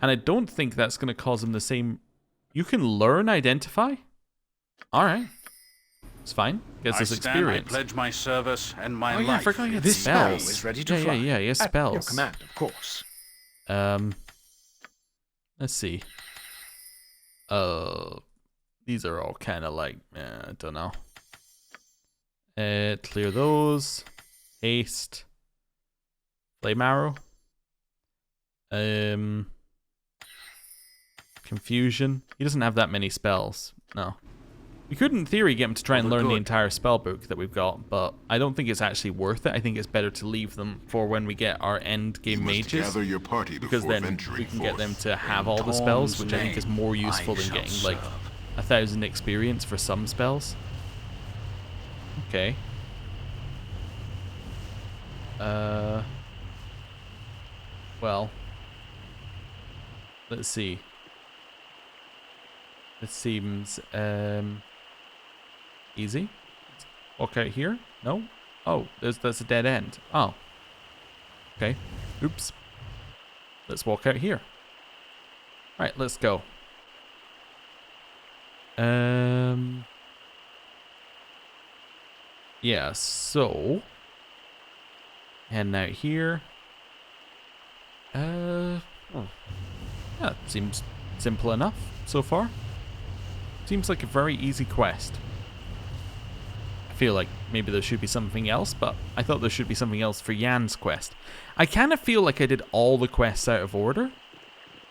S1: and I don't think that's going to cause him the same... You can learn Identify? Alright. It's fine. Gets us experience.
S2: I pledge my service and my life.
S1: Yeah, I forgot he had
S7: This spell
S1: spells.
S7: is ready to fly.
S1: Yeah, he has spells.
S7: At your command, of course.
S1: Let's see. These are all kind of like, I don't know. Clear those. Haste. Flame arrow. Confusion. He doesn't have that many spells. No. We could, in theory, get him to try and learn the
S2: good.
S1: entire spellbook that we've got, but I don't think it's actually worth it. I think it's better to leave them for when we get our end game
S5: You must
S1: mages,
S5: gather your party
S1: because
S5: before
S1: then
S5: venturing
S1: we can get them
S5: forth.
S1: to have all the spells, which I think is more useful than getting like 1,000 experience for some spells. Okay. Well, let's see. This seems easy. Walk out here? No? Oh, that's a dead end. Oh. Okay. Oops. Let's walk out here. Alright, let's go. Yeah, so heading out here. Yeah, seems simple enough so far. Seems like a very easy quest. I feel like maybe there should be something else, but I thought there should be something else for Jan's quest. I kind of feel like I did all the quests out of order.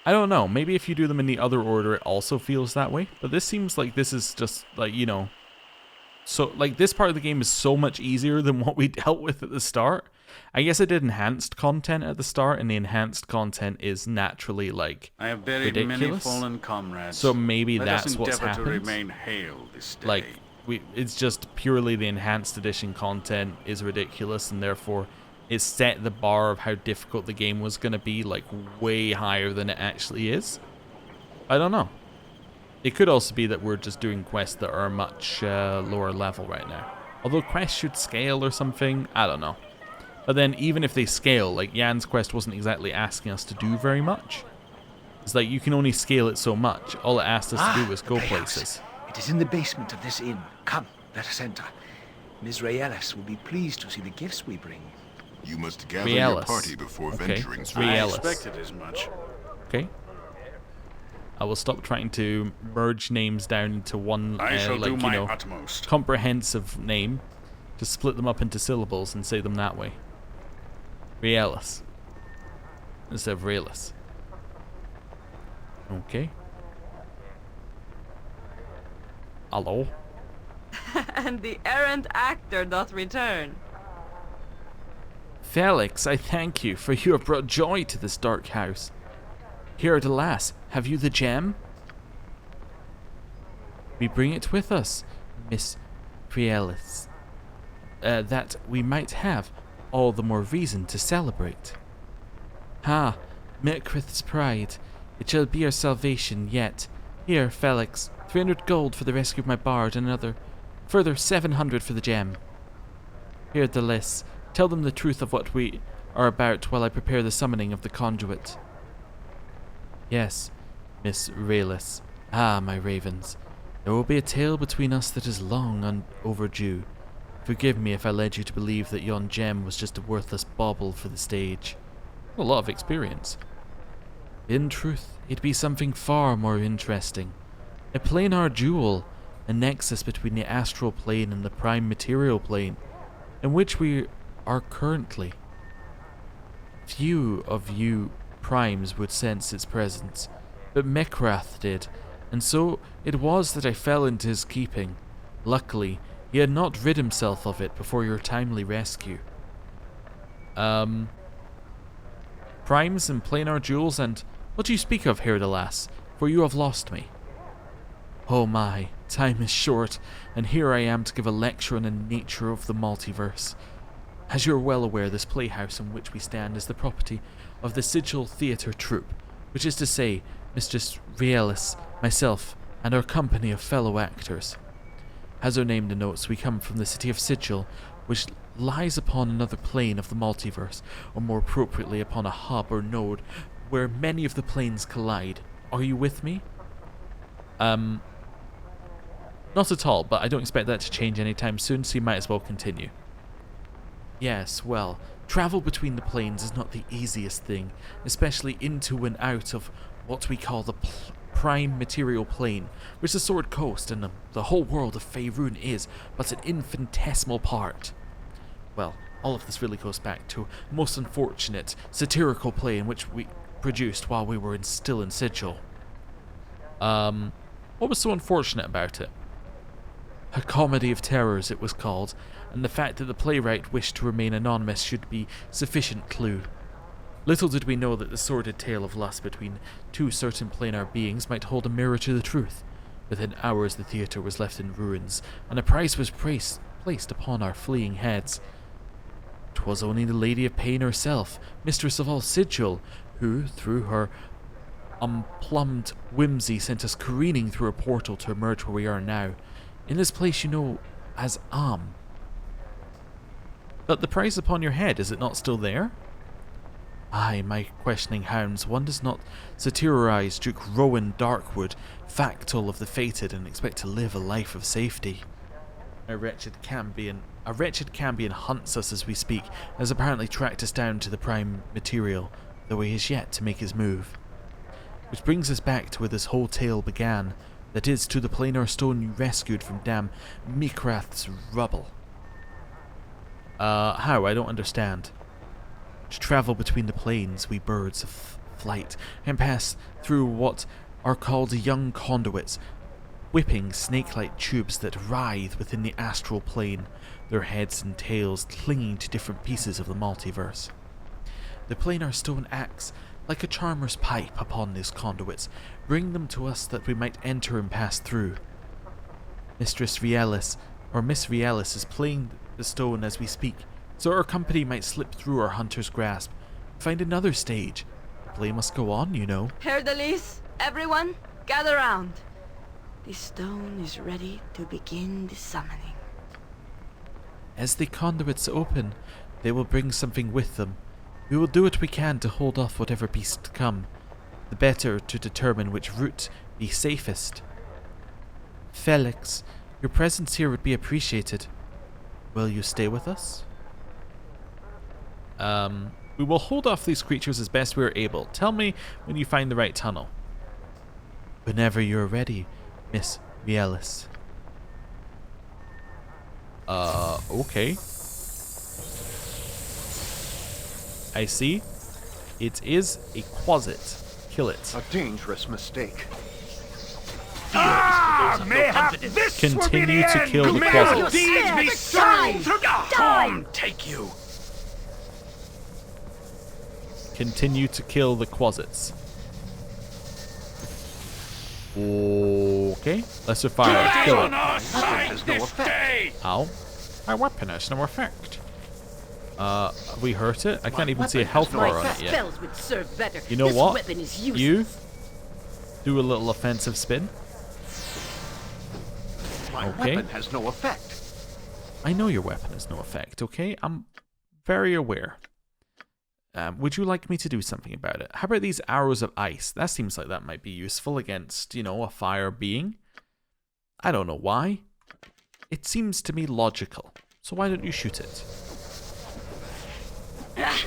S1: I don't know, maybe if you do them in the other order it also feels that way, but this seems like this is just like, you know, so like this part of the game is so much easier than what we dealt with at the start. I guess I did enhanced content at the start, and the enhanced content is naturally like
S2: I have buried
S1: ridiculous.
S2: many fallen comrades.
S1: So maybe
S2: Let
S1: that's
S2: us
S1: what's
S2: endeavor to
S1: happened.
S2: remain hale this day.
S1: Like it's just purely the enhanced edition content is ridiculous, and therefore it set the bar of how difficult the game was going to be like way higher than it actually is. I don't know. It could also be that we're just doing quests that are much lower level right now. Although quests should scale or something, I don't know. But then even if they scale, like Jan's quest wasn't exactly asking us to do very much. It's like you can only scale it so much. All it asked us to do was
S3: the
S1: go
S3: playhouse.
S1: places.
S3: It is in the basement of this inn. Come, let us enter. Ms. Raelis will be pleased to see the gifts we bring.
S5: You must gather your
S1: Realis.
S5: party before
S1: Okay,
S5: venturing
S1: it's
S5: forth.
S2: I
S1: Realis.
S2: expected as much.
S1: Okay. I will stop trying to merge names down into one,
S2: I shall
S1: like,
S2: do
S1: you
S2: my
S1: know,
S2: utmost.
S1: comprehensive name. To split them up into syllables and say them that way. Realis. Instead of Realis. Okay. Hello?
S6: And the errant actor doth return.
S1: Felix, I thank you, for you have brought joy to this dark house. Here at alas, have you the gem? We bring it with us, Miss Prielis. That we might have all the more reason to celebrate. Ha, Mirkrith's pride, it shall be our salvation yet. Here, Felix, 300 gold for the rescue of my bard, and another further 700 for the gem. Here, Delis, tell them the truth of what we are about while I prepare the summoning of the conduit. Yes, Miss Raelis. Ah, my ravens. There will be a tale between us that is long overdue. Forgive me if I led you to believe that yon gem was just a worthless bauble for the stage. A lot of experience. In truth, it'd be something far more interesting. A planar jewel, a nexus between the astral plane and the prime material plane, in which we are currently. Few of you primes would sense its presence, but Mekrath did, and so it was that I fell into his keeping. Luckily, he had not rid himself of it before your timely rescue. Primes and planar jewels, and what do you speak of, Herdalas? For you have lost me. Oh my, time is short, and here I am to give a lecture on the nature of the multiverse. As you are well aware, this playhouse in which we stand is the property of the Sigil Theatre Troupe, which is to say, Mistress Realis, myself, and our company of fellow actors. As our name denotes, we come from the city of Sigil, which lies upon another plane of the multiverse, or more appropriately upon a hub or node where many of the planes collide. Are you with me? Not at all, but I don't expect that to change anytime soon, so you might as well continue. Yes, well, travel between the planes is not the easiest thing, especially into and out of what we call the prime material plane, which the Sword Coast and the whole world of Faerun is but an infinitesimal part. Well, all of this really goes back to a most unfortunate satirical play in which we produced while we were still in Sigil. What was so unfortunate about it? A comedy of terrors it was called, and the fact that the playwright wished to remain anonymous should be sufficient clue. Little did we know that the sordid tale of lust between two certain planar beings might hold a mirror to the truth. Within hours the theatre was left in ruins, and a price was placed upon our fleeing heads. 'Twas only the Lady of Pain herself, mistress of all sigil, who, through her unplumbed whimsy, sent us careening through a portal to emerge where we are now, in this place you know as But the price upon your head, is it not still there? Aye, my questioning hounds, one does not satirize Duke Rowan Darkwood, factal of the fated, and expect to live a life of safety. A wretched Cambion hunts us as we speak, and has apparently tracked us down to the prime material, though he is yet to make his move. Which brings us back to where this whole tale began, that is, to the planar stone you rescued from damn Mikrath's rubble. How? I don't understand. To travel between the planes, we birds of flight, and pass through what are called young conduits, whipping snake-like tubes that writhe within the astral plane, their heads and tails clinging to different pieces of the multiverse. The planar stone acts like a charmer's pipe upon these conduits, bring them to us that we might enter and pass through. Miss Rielis is playing the stone as we speak, so our company might slip through our hunter's grasp, find another stage. The play must go on, you know.
S6: Herr Delis, everyone, gather round. The stone is ready to begin the summoning.
S1: As the conduits open, they will bring something with them. We will do what we can to hold off whatever beast come, the better to determine which route be safest. Felix, your presence here would be appreciated. Will you stay with us? We will hold off these creatures as best we are able. Tell me when you find the right tunnel. Whenever you're ready, Miss Rielis. Okay. I see. It is a quasit. Kill it.
S5: A dangerous mistake.
S3: Mayhap this
S1: Continue
S3: will be
S1: to
S3: the
S1: kill
S3: end.
S1: the
S3: May
S1: quasit.
S3: your deeds be sown through Tom take you.
S1: Continue to kill the quasits. Okay. Lesser fire. Kill it.
S5: Has no effect.
S1: Ow. My weapon has no effect. We hurt it? I can't even see a health bar on it yet.
S8: Spells would serve better.
S1: You know
S8: This
S1: what?
S8: weapon is useless.
S1: You do a little offensive spin.
S5: My
S1: Okay.
S5: weapon has no effect.
S1: I know your weapon has no effect, okay? I'm very aware. Would you like me to do something about it? How about these arrows of ice? That seems like that might be useful against, you know, a fire being. I don't know why. It seems to me logical. So why don't you shoot it?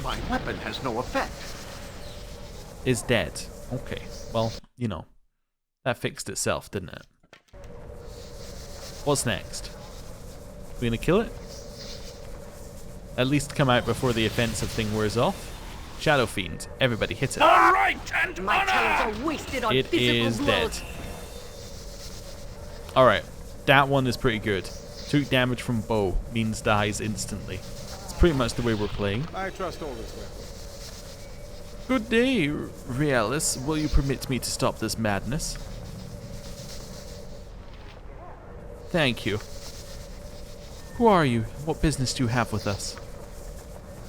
S5: My weapon has no effect.
S1: Is dead. Okay. Well, you know. That fixed itself, didn't it? What's next? We gonna kill it? At least come out before the offensive thing wears off. Shadow Fiend. Everybody hit it.
S3: All right, and
S8: My
S3: honor.
S8: talents are wasted on
S1: It
S8: physical
S1: is
S8: blows.
S1: dead. Alright. That one is pretty good. Took damage from bow. Means dies instantly. It's pretty much the way we're playing.
S9: I trust all this weapon.
S1: Good day, Rielis. Will you permit me to stop this madness? Thank you. Who are you? What business do you have with us?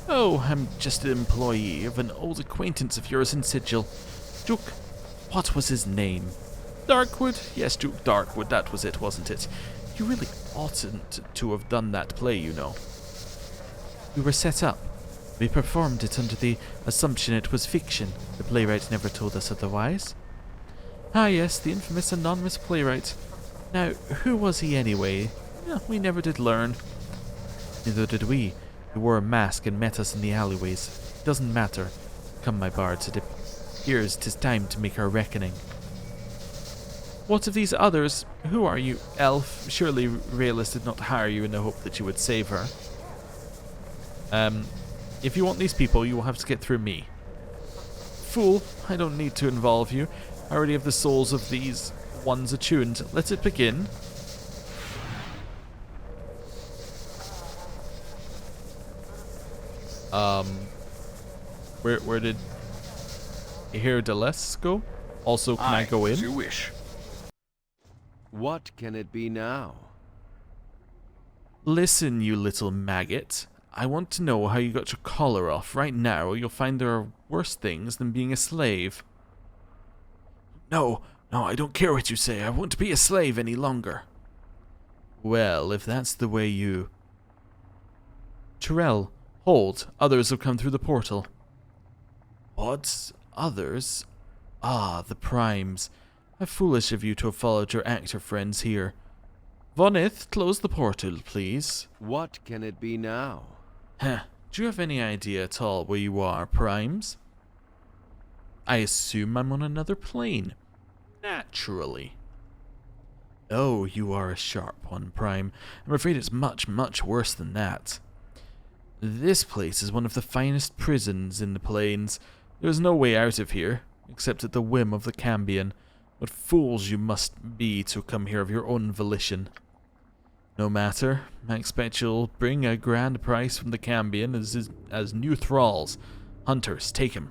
S1: Oh, I'm just an employee of an old acquaintance of yours in Sigil. Duke, what was his name? Darkwood? Yes, Duke Darkwood, that was it, wasn't it? You really oughtn't to have done that play, you know. We were set up. We performed it under the assumption it was fiction. The playwright never told us otherwise. Ah yes, the infamous anonymous playwright. Now, who was he anyway? We never did learn. Neither did we. He wore a mask and met us in the alleyways. Doesn't matter. Come, my bards, it appears 'tis time to make our reckoning. What of these others? Who are you, elf? Surely Rielis did not hire you in the hope that you would save her. If you want these people, you will have to get through me. Fool, I don't need to involve you. I already have the souls of these ones attuned. Let it begin. Where did Here Deles go? Also, can I go
S2: As you
S1: in?
S2: wish.
S10: What can it be now?
S1: Listen, you little maggot. I want to know how you got your collar off right now, or you'll find there are worse things than being a slave. No, I don't care what you say. I won't be a slave any longer. Well, if that's the way you... Terrell, hold. Others have come through the portal. What? Others? Ah, the primes. How foolish of you to have followed your actor friends here. Vonith, close the portal, please.
S10: What can it be now?
S1: Huh. Do you have any idea at all where you are, primes? I assume I'm on another plane. Naturally. Oh, you are a sharp one, Prime. I'm afraid it's much, much worse than that. This place is one of the finest prisons in the plains. There is no way out of here, except at the whim of the Cambion. What fools you must be to come here of your own volition. No matter, I expect you'll bring a grand price from the Cambion as new thralls. Hunters, take him.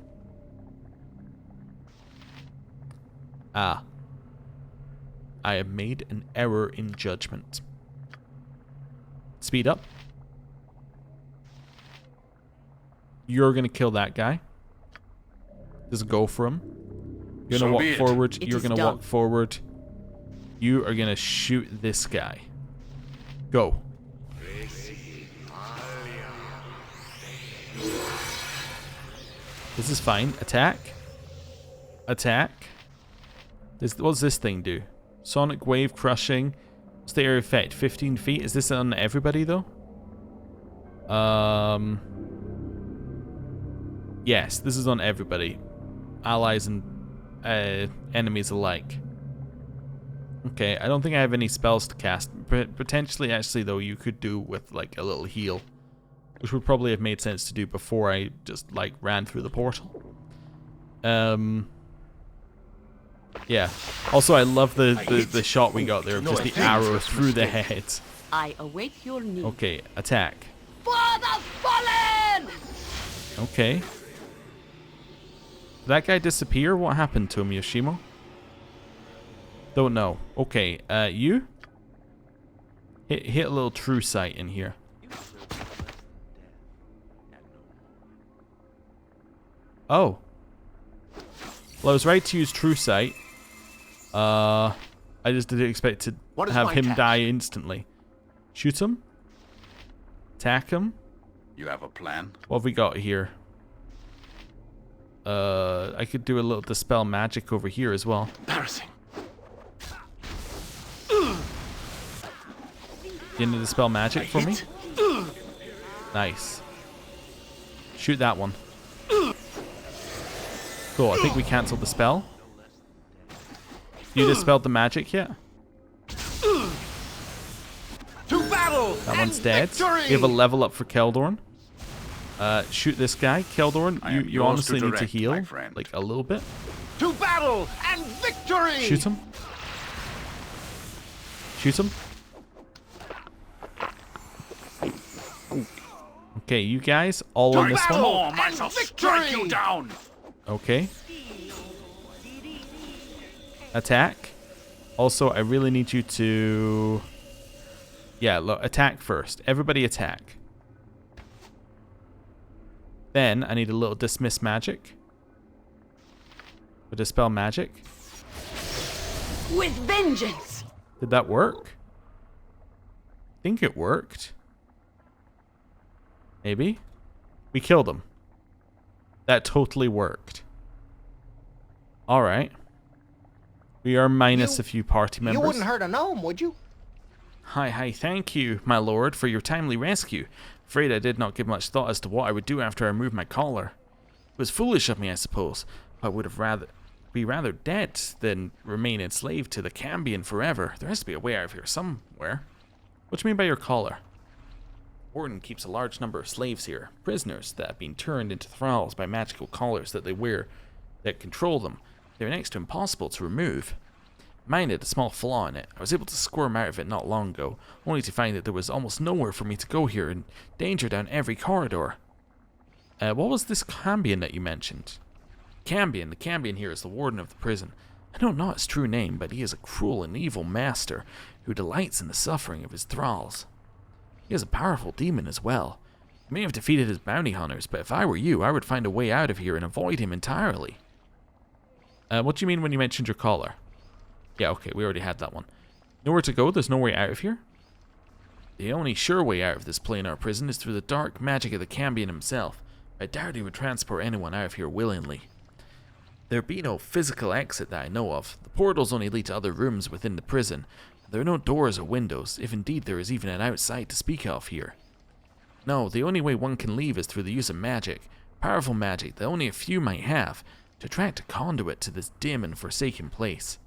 S1: Ah. I have made an error in judgment. Speed up. You're gonna kill that guy. Just go for him. You're gonna walk forward. You're gonna walk forward. You are gonna shoot this guy. Go. This is fine. Attack. Attack. What does this thing do? Sonic wave crushing. What's the area effect? 15 feet. Is this on everybody though? Yes, this is on everybody. Allies and enemies alike. Okay, I don't think I have any spells to cast. Potentially, actually, though, you could do with, like, a little heal. Which would probably have made sense to do before I just, like, ran through the portal. Yeah. Also, I love the shot we got there of just the arrow through the head.
S11: I await your news.
S1: Okay, attack.
S11: For the fallen!
S1: Okay. Did that guy disappear? What happened to him, Yoshimo? Don't know. Okay, you? Hit a little true sight in here. Oh. Well, I was right to use true sight. I just didn't expect to have him die instantly. Shoot him. Attack him.
S2: You have a plan?
S1: What have we got here? I could do a little dispel magic over here as well.
S7: Embarrassing.
S1: You gonna dispel magic for me? Nice. Shoot that one. Cool, I think we cancelled the spell. You dispelled the magic yet?
S7: To battle!
S1: That one's dead. We have a level up for Keldorn. Shoot this guy. Keldorn, you honestly need to heal. Like, a little bit.
S7: To battle and victory!
S1: Shoot him. Shoot him. Okay, you guys, all on this one.
S2: I shall strike you down!
S1: Okay. Attack. Also, I really need you to... Yeah, look, attack first. Everybody attack. Then, I need a little dismiss magic. Or dispel magic.
S6: With vengeance!
S1: Did that work? I think it worked. Maybe? We killed him. That totally worked. Alright. We are minus a few party members.
S5: You wouldn't hurt a gnome, would you?
S1: Hi, thank you, my lord, for your timely rescue. Afraid I did not give much thought as to what I would do after I removed my collar. It was foolish of me, I suppose. I would have be rather dead than remain enslaved to the Cambion forever. There has to be a way out of here somewhere. What do you mean by your collar? Orton keeps a large number of slaves here, prisoners that have been turned into thralls by magical collars that they wear that control them. They're next to impossible to remove. Mine had a small flaw in it. I was able to squirm out of it not long ago, only to find that there was almost nowhere for me to go here and danger down every corridor. What was this Cambion that you mentioned? Cambion. The Cambion here is the warden of the prison. I don't know his true name, but he is a cruel and evil master who delights in the suffering of his thralls. He is a powerful demon as well. He may have defeated his bounty hunters, but if I were you, I would find a way out of here and avoid him entirely. What do you mean when you mentioned your collar? Yeah, okay, we already had that one. Nowhere to go? There's no way out of here? The only sure way out of this planar prison is through the dark magic of the Cambion himself. I doubt he would transport anyone out of here willingly. There be no physical exit that I know of. The portals only lead to other rooms within the prison. There are no doors or windows, if indeed there is even an outside to speak of here. No, the only way one can leave is through the use of magic. Powerful magic that only a few might have, to attract a conduit to this dim and forsaken place.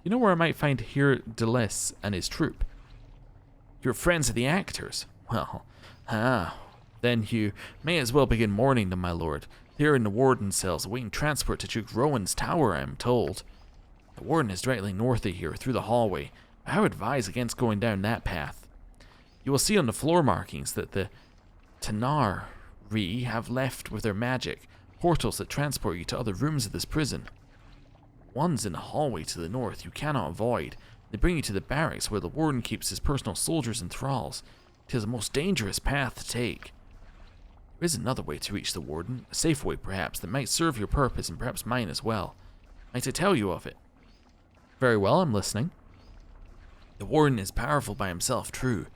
S1: You know where I might find Here Delis and his troop? Your friends are the actors. Well, then you may as well begin mourning them, my lord. They are in the warden's cells, awaiting transport to Duke Rowan's tower, I am told. The warden is directly north of here, through the hallway. I would advise against going down that path. You will see on the floor markings that the Tanari have left with their magic portals that transport you to other rooms of this prison. One's in the hallway to the north you cannot avoid. They bring you to the barracks where the warden keeps his personal soldiers and thralls. 'Tis a most dangerous path to take. There is another way to reach the warden, a safe way perhaps, that might serve your purpose and perhaps mine as well. Might I tell you of it? Very well, I'm listening. The warden is powerful by himself, true.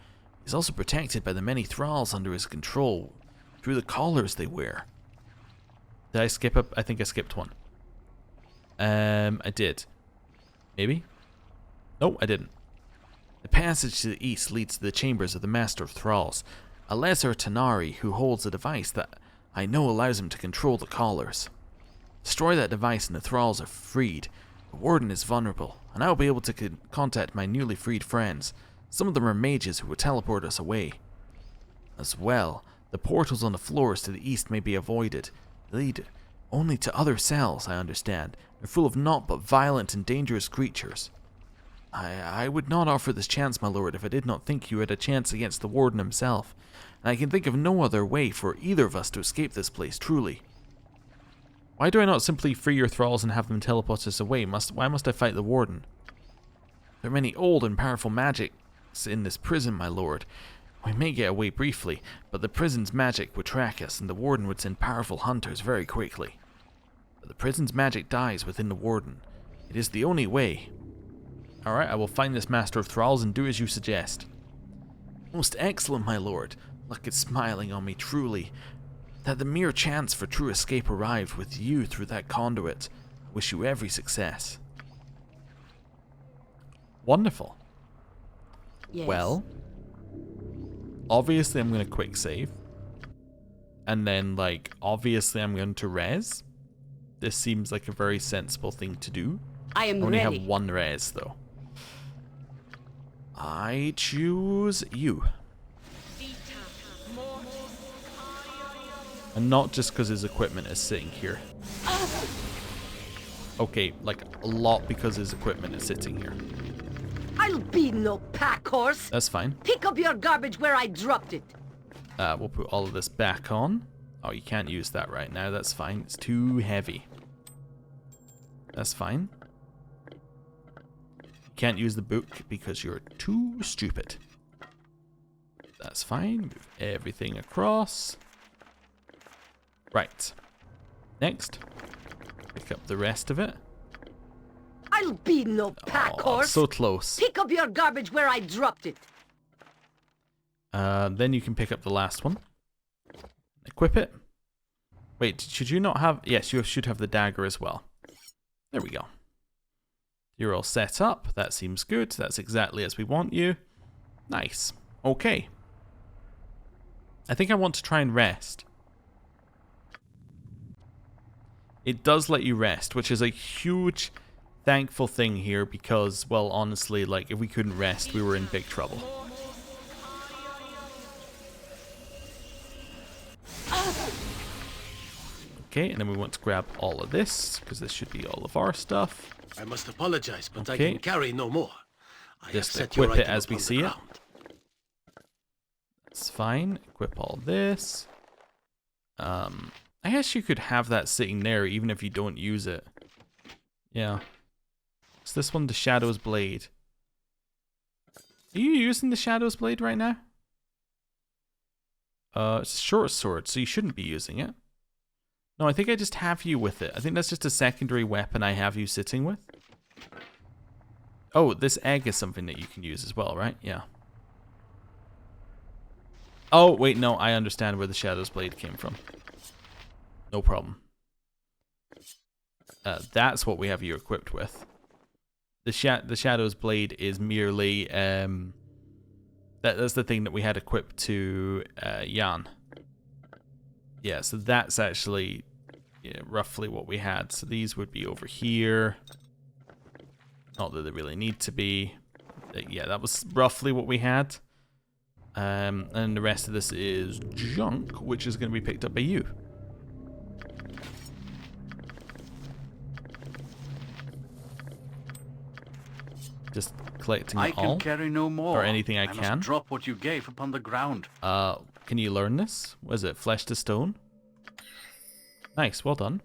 S1: He is also protected by the many thralls under his control, through the collars they wear. Did I skip up? I think I skipped one. I did. Maybe? No, I didn't. The passage to the east leads to the chambers of the Master of Thralls, a lesser Tanari who holds a device that I know allows him to control the collars. Destroy that device and the thralls are freed. The warden is vulnerable, and I will be able to contact my newly freed friends. Some of them are mages who will teleport us away. As well, the portals on the floors to the east may be avoided. They lead only to other cells, I understand. They're full of naught but violent and dangerous creatures. I would not offer this chance, my lord, if I did not think you had a chance against the warden himself, and I can think of no other way for either of us to escape this place, truly. Why do I not simply free your thralls and have them teleport us away? Why must I fight the warden? There are many old and powerful magics in this prison, my lord. We may get away briefly, but the prison's magic would track us, and the warden would send powerful hunters very quickly. But the prison's magic dies within the warden. It is the only way. Alright, I will find this Master of Thralls and do as you suggest. Most excellent, my lord. Luck is smiling on me, truly. That the mere chance for true escape arrived with you through that conduit. I wish you every success. Wonderful.
S8: Yes.
S1: Well, obviously I'm going to quick save. And then, like, obviously I'm going to res. This seems like a very sensible thing to do.
S8: I am
S1: only
S8: ready.
S1: Have one res, though. I choose you. And not just because his equipment is sitting here. Okay, like a lot because his equipment is sitting here.
S8: I'll be no pack horse.
S1: That's fine.
S8: Pick up your garbage where I dropped it.
S1: We'll put all of this back on. Oh, you can't use that right now. That's fine. It's too heavy. That's fine. You can't use the book because you're too stupid. That's fine. Move everything across. Right. Next. Pick up the rest of it.
S8: I'll be no pack horse.
S1: So close.
S8: Pick up your garbage where I dropped it.
S1: Then you can pick up the last one. Equip it. Wait, should you not have... Yes, you should have the dagger as well. There we go. You're all set up. That seems good. That's exactly as we want you. Nice. Okay. I think I want to try and rest. It does let you rest, which is a huge thankful thing here because, well, honestly, like, if we couldn't rest, we were in big trouble. Okay, and then we want to grab all of this, because this should be all of our stuff.
S4: I must apologize, but
S1: Okay.
S4: I can carry no more. I
S1: Just
S4: have set your
S1: equip it
S4: item
S1: as we
S4: upon the
S1: see it.
S4: ground.
S1: That's fine. Equip all this. I guess you could have that sitting there even if you don't use it. Yeah. Is this one the Shadow's Blade? Are you using the Shadow's Blade right now? It's a short sword, so you shouldn't be using it. No, I think I just have you with it. I think that's just a secondary weapon I have you sitting with. Oh, this egg is something that you can use as well, right? Yeah. Oh, wait, no, I understand where the Shadow's Blade came from. No problem. That's what we have you equipped with. The Shadow's Blade is merely that's the thing that we had equipped to Jan. Yeah, so that's actually roughly what we had. So these would be over here. Not that they really need to be. Yeah, that was roughly what we had. And the rest of this is junk, which is going to be picked up by you. Just collecting it all.
S2: I can carry no more.
S1: Or anything I can.
S2: Must drop what you gave upon the ground.
S1: Can you learn this? What is it? Flesh to stone? Nice, well done.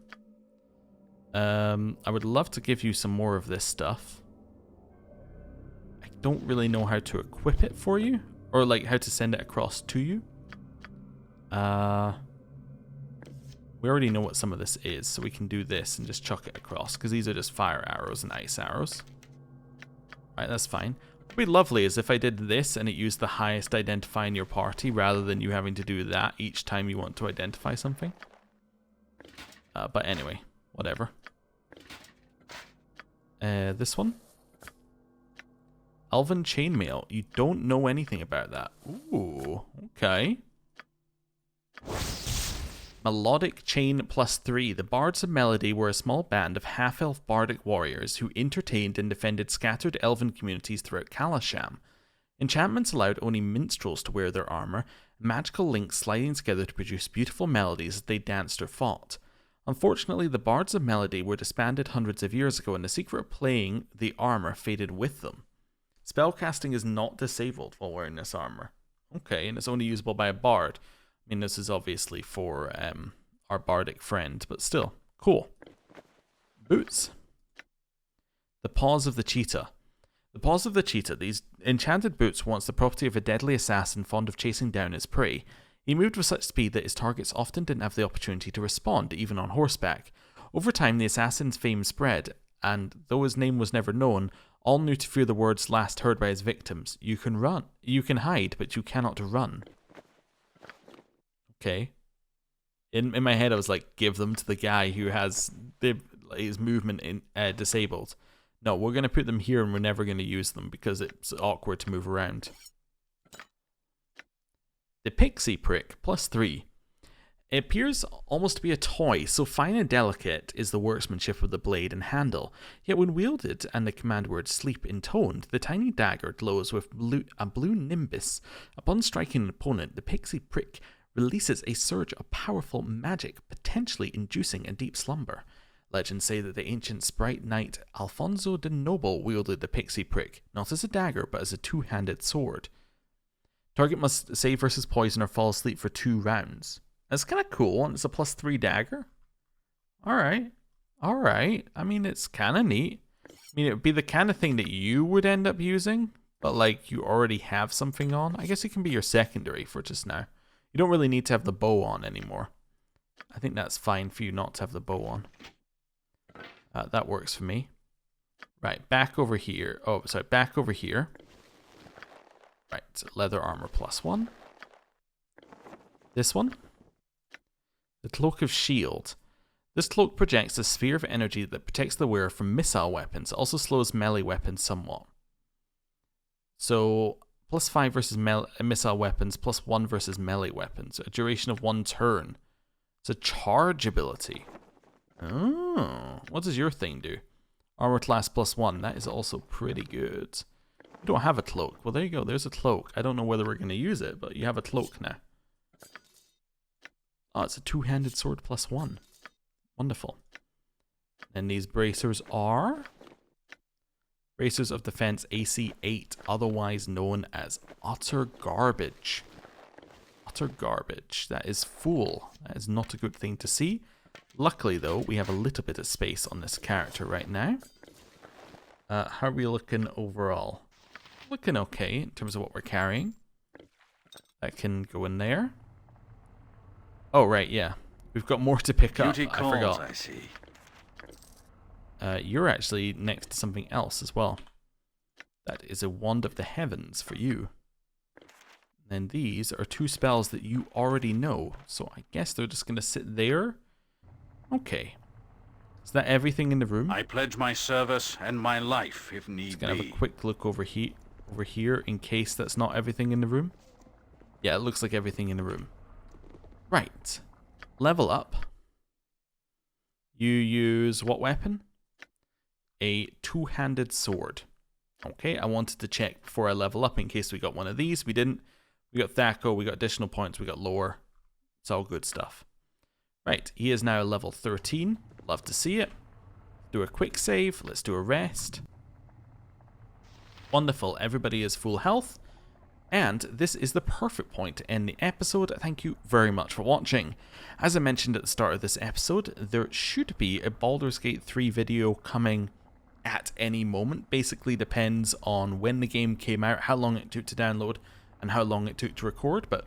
S1: I would love to give you some more of this stuff. I don't really know how to equip it for you. Or like how to send it across to you. We already know what some of this is, so we can do this and just chuck it across, because these are just fire arrows and ice arrows. Right, that's fine. What would be lovely is if I did this and it used the highest identifier in your party rather than you having to do that each time you want to identify something. But anyway, whatever. This one. Elven chainmail. You don't know anything about that. Ooh, okay. Melodic Chain +3. The Bards of Melody were a small band of half-elf bardic warriors who entertained and defended scattered elven communities throughout Kalasham. Enchantments allowed only minstrels to wear their armor, magical links sliding together to produce beautiful melodies as they danced or fought. Unfortunately, the Bards of Melody were disbanded hundreds of years ago, and the secret of playing the armor faded with them. Spellcasting is not disabled while wearing this armor. Okay, and it's only usable by a bard. I mean, this is obviously for our bardic friend, but still, cool. Boots. The Paws of the Cheetah. The Paws of the Cheetah. These enchanted boots were once the property of a deadly assassin fond of chasing down his prey. He moved with such speed that his targets often didn't have the opportunity to respond, even on horseback. Over time, the assassin's fame spread, and though his name was never known, all knew to fear the words last heard by his victims. You can run. You can hide, but you cannot run. Okay. In my head, I was like, give them to the guy who has his movement disabled. No, we're going to put them here and we're never going to use them because it's awkward to move around. The Pixie Prick, +3. It appears almost to be a toy, so fine and delicate is the workmanship of the blade and handle. Yet when wielded and the command word sleep intoned, the tiny dagger glows with a blue nimbus. Upon striking an opponent, the Pixie Prick releases a surge of powerful magic, potentially inducing a deep slumber. Legends say that the ancient sprite knight Alfonso de Noble wielded the Pixie Prick, not as a dagger, but as a two-handed sword. Target must save versus poison or fall asleep for 2 rounds. That's kind of cool, and it's a +3 dagger. Alright. Alright. I mean, it's kind of neat. I mean, it would be the kind of thing that you would end up using, but like, you already have something on. I guess it can be your secondary for just now. You don't really need to have the bow on anymore. I think that's fine for you not to have the bow on. That works for me. Right, back over here. Oh, sorry, back over here. Right, so leather armor +1. This one. The Cloak of Shield. This cloak projects a sphere of energy that protects the wearer from missile weapons. It also slows melee weapons somewhat. So, +5 versus missile weapons, +1 versus melee weapons. A duration of 1 turn. It's a charge ability. Oh, what does your thing do? Armor class +1. That is also pretty good. You don't have a cloak. Well, there you go. There's a cloak. I don't know whether we're going to use it, but you have a cloak now. Oh, it's a two-handed sword +1. Wonderful. And these bracers are... Bracers of Defense AC 8, otherwise known as Utter Garbage. utter garbage. That is full. That is not a good thing to see. Luckily, though, we have a little bit of space on this character right now. How are we looking overall? Looking okay in terms of what we're carrying. That can go in there. Oh, right, yeah. We've got more to pick up.
S2: Duty calls,
S1: I forgot.
S2: I see.
S1: You're actually next to something else as well. That is a Wand of the Heavens for you. And these are 2 spells that you already know. So I guess they're just going to sit there. Okay. Is that everything in the room?
S2: I pledge my service and my life if need
S1: Just going to have
S2: be.
S1: a quick look over here in case that's not everything in the room. Yeah, it looks like everything in the room. Right. Level up. You use what weapon? A 2-handed sword. Okay, I wanted to check before I level up in case we got one of these. We didn't. We got Thaco, we got additional points, we got lore. It's all good stuff. Right, he is now level 13. Love to see it. Do a quick save. Let's do a rest. Wonderful, everybody is full health. And this is the perfect point to end the episode. Thank you very much for watching. As I mentioned at the start of this episode, there should be a Baldur's Gate 3 video coming at any moment. Basically depends on when the game came out, how long it took to download, and how long it took to record. But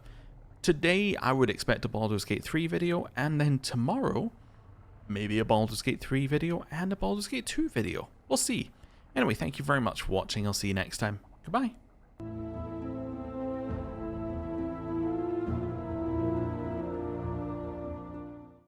S1: today I would expect a Baldur's Gate 3 video, and then tomorrow maybe a Baldur's Gate 3 video and a Baldur's Gate 2 video. We'll see. Anyway, thank you very much for watching. I'll see you next time. Goodbye.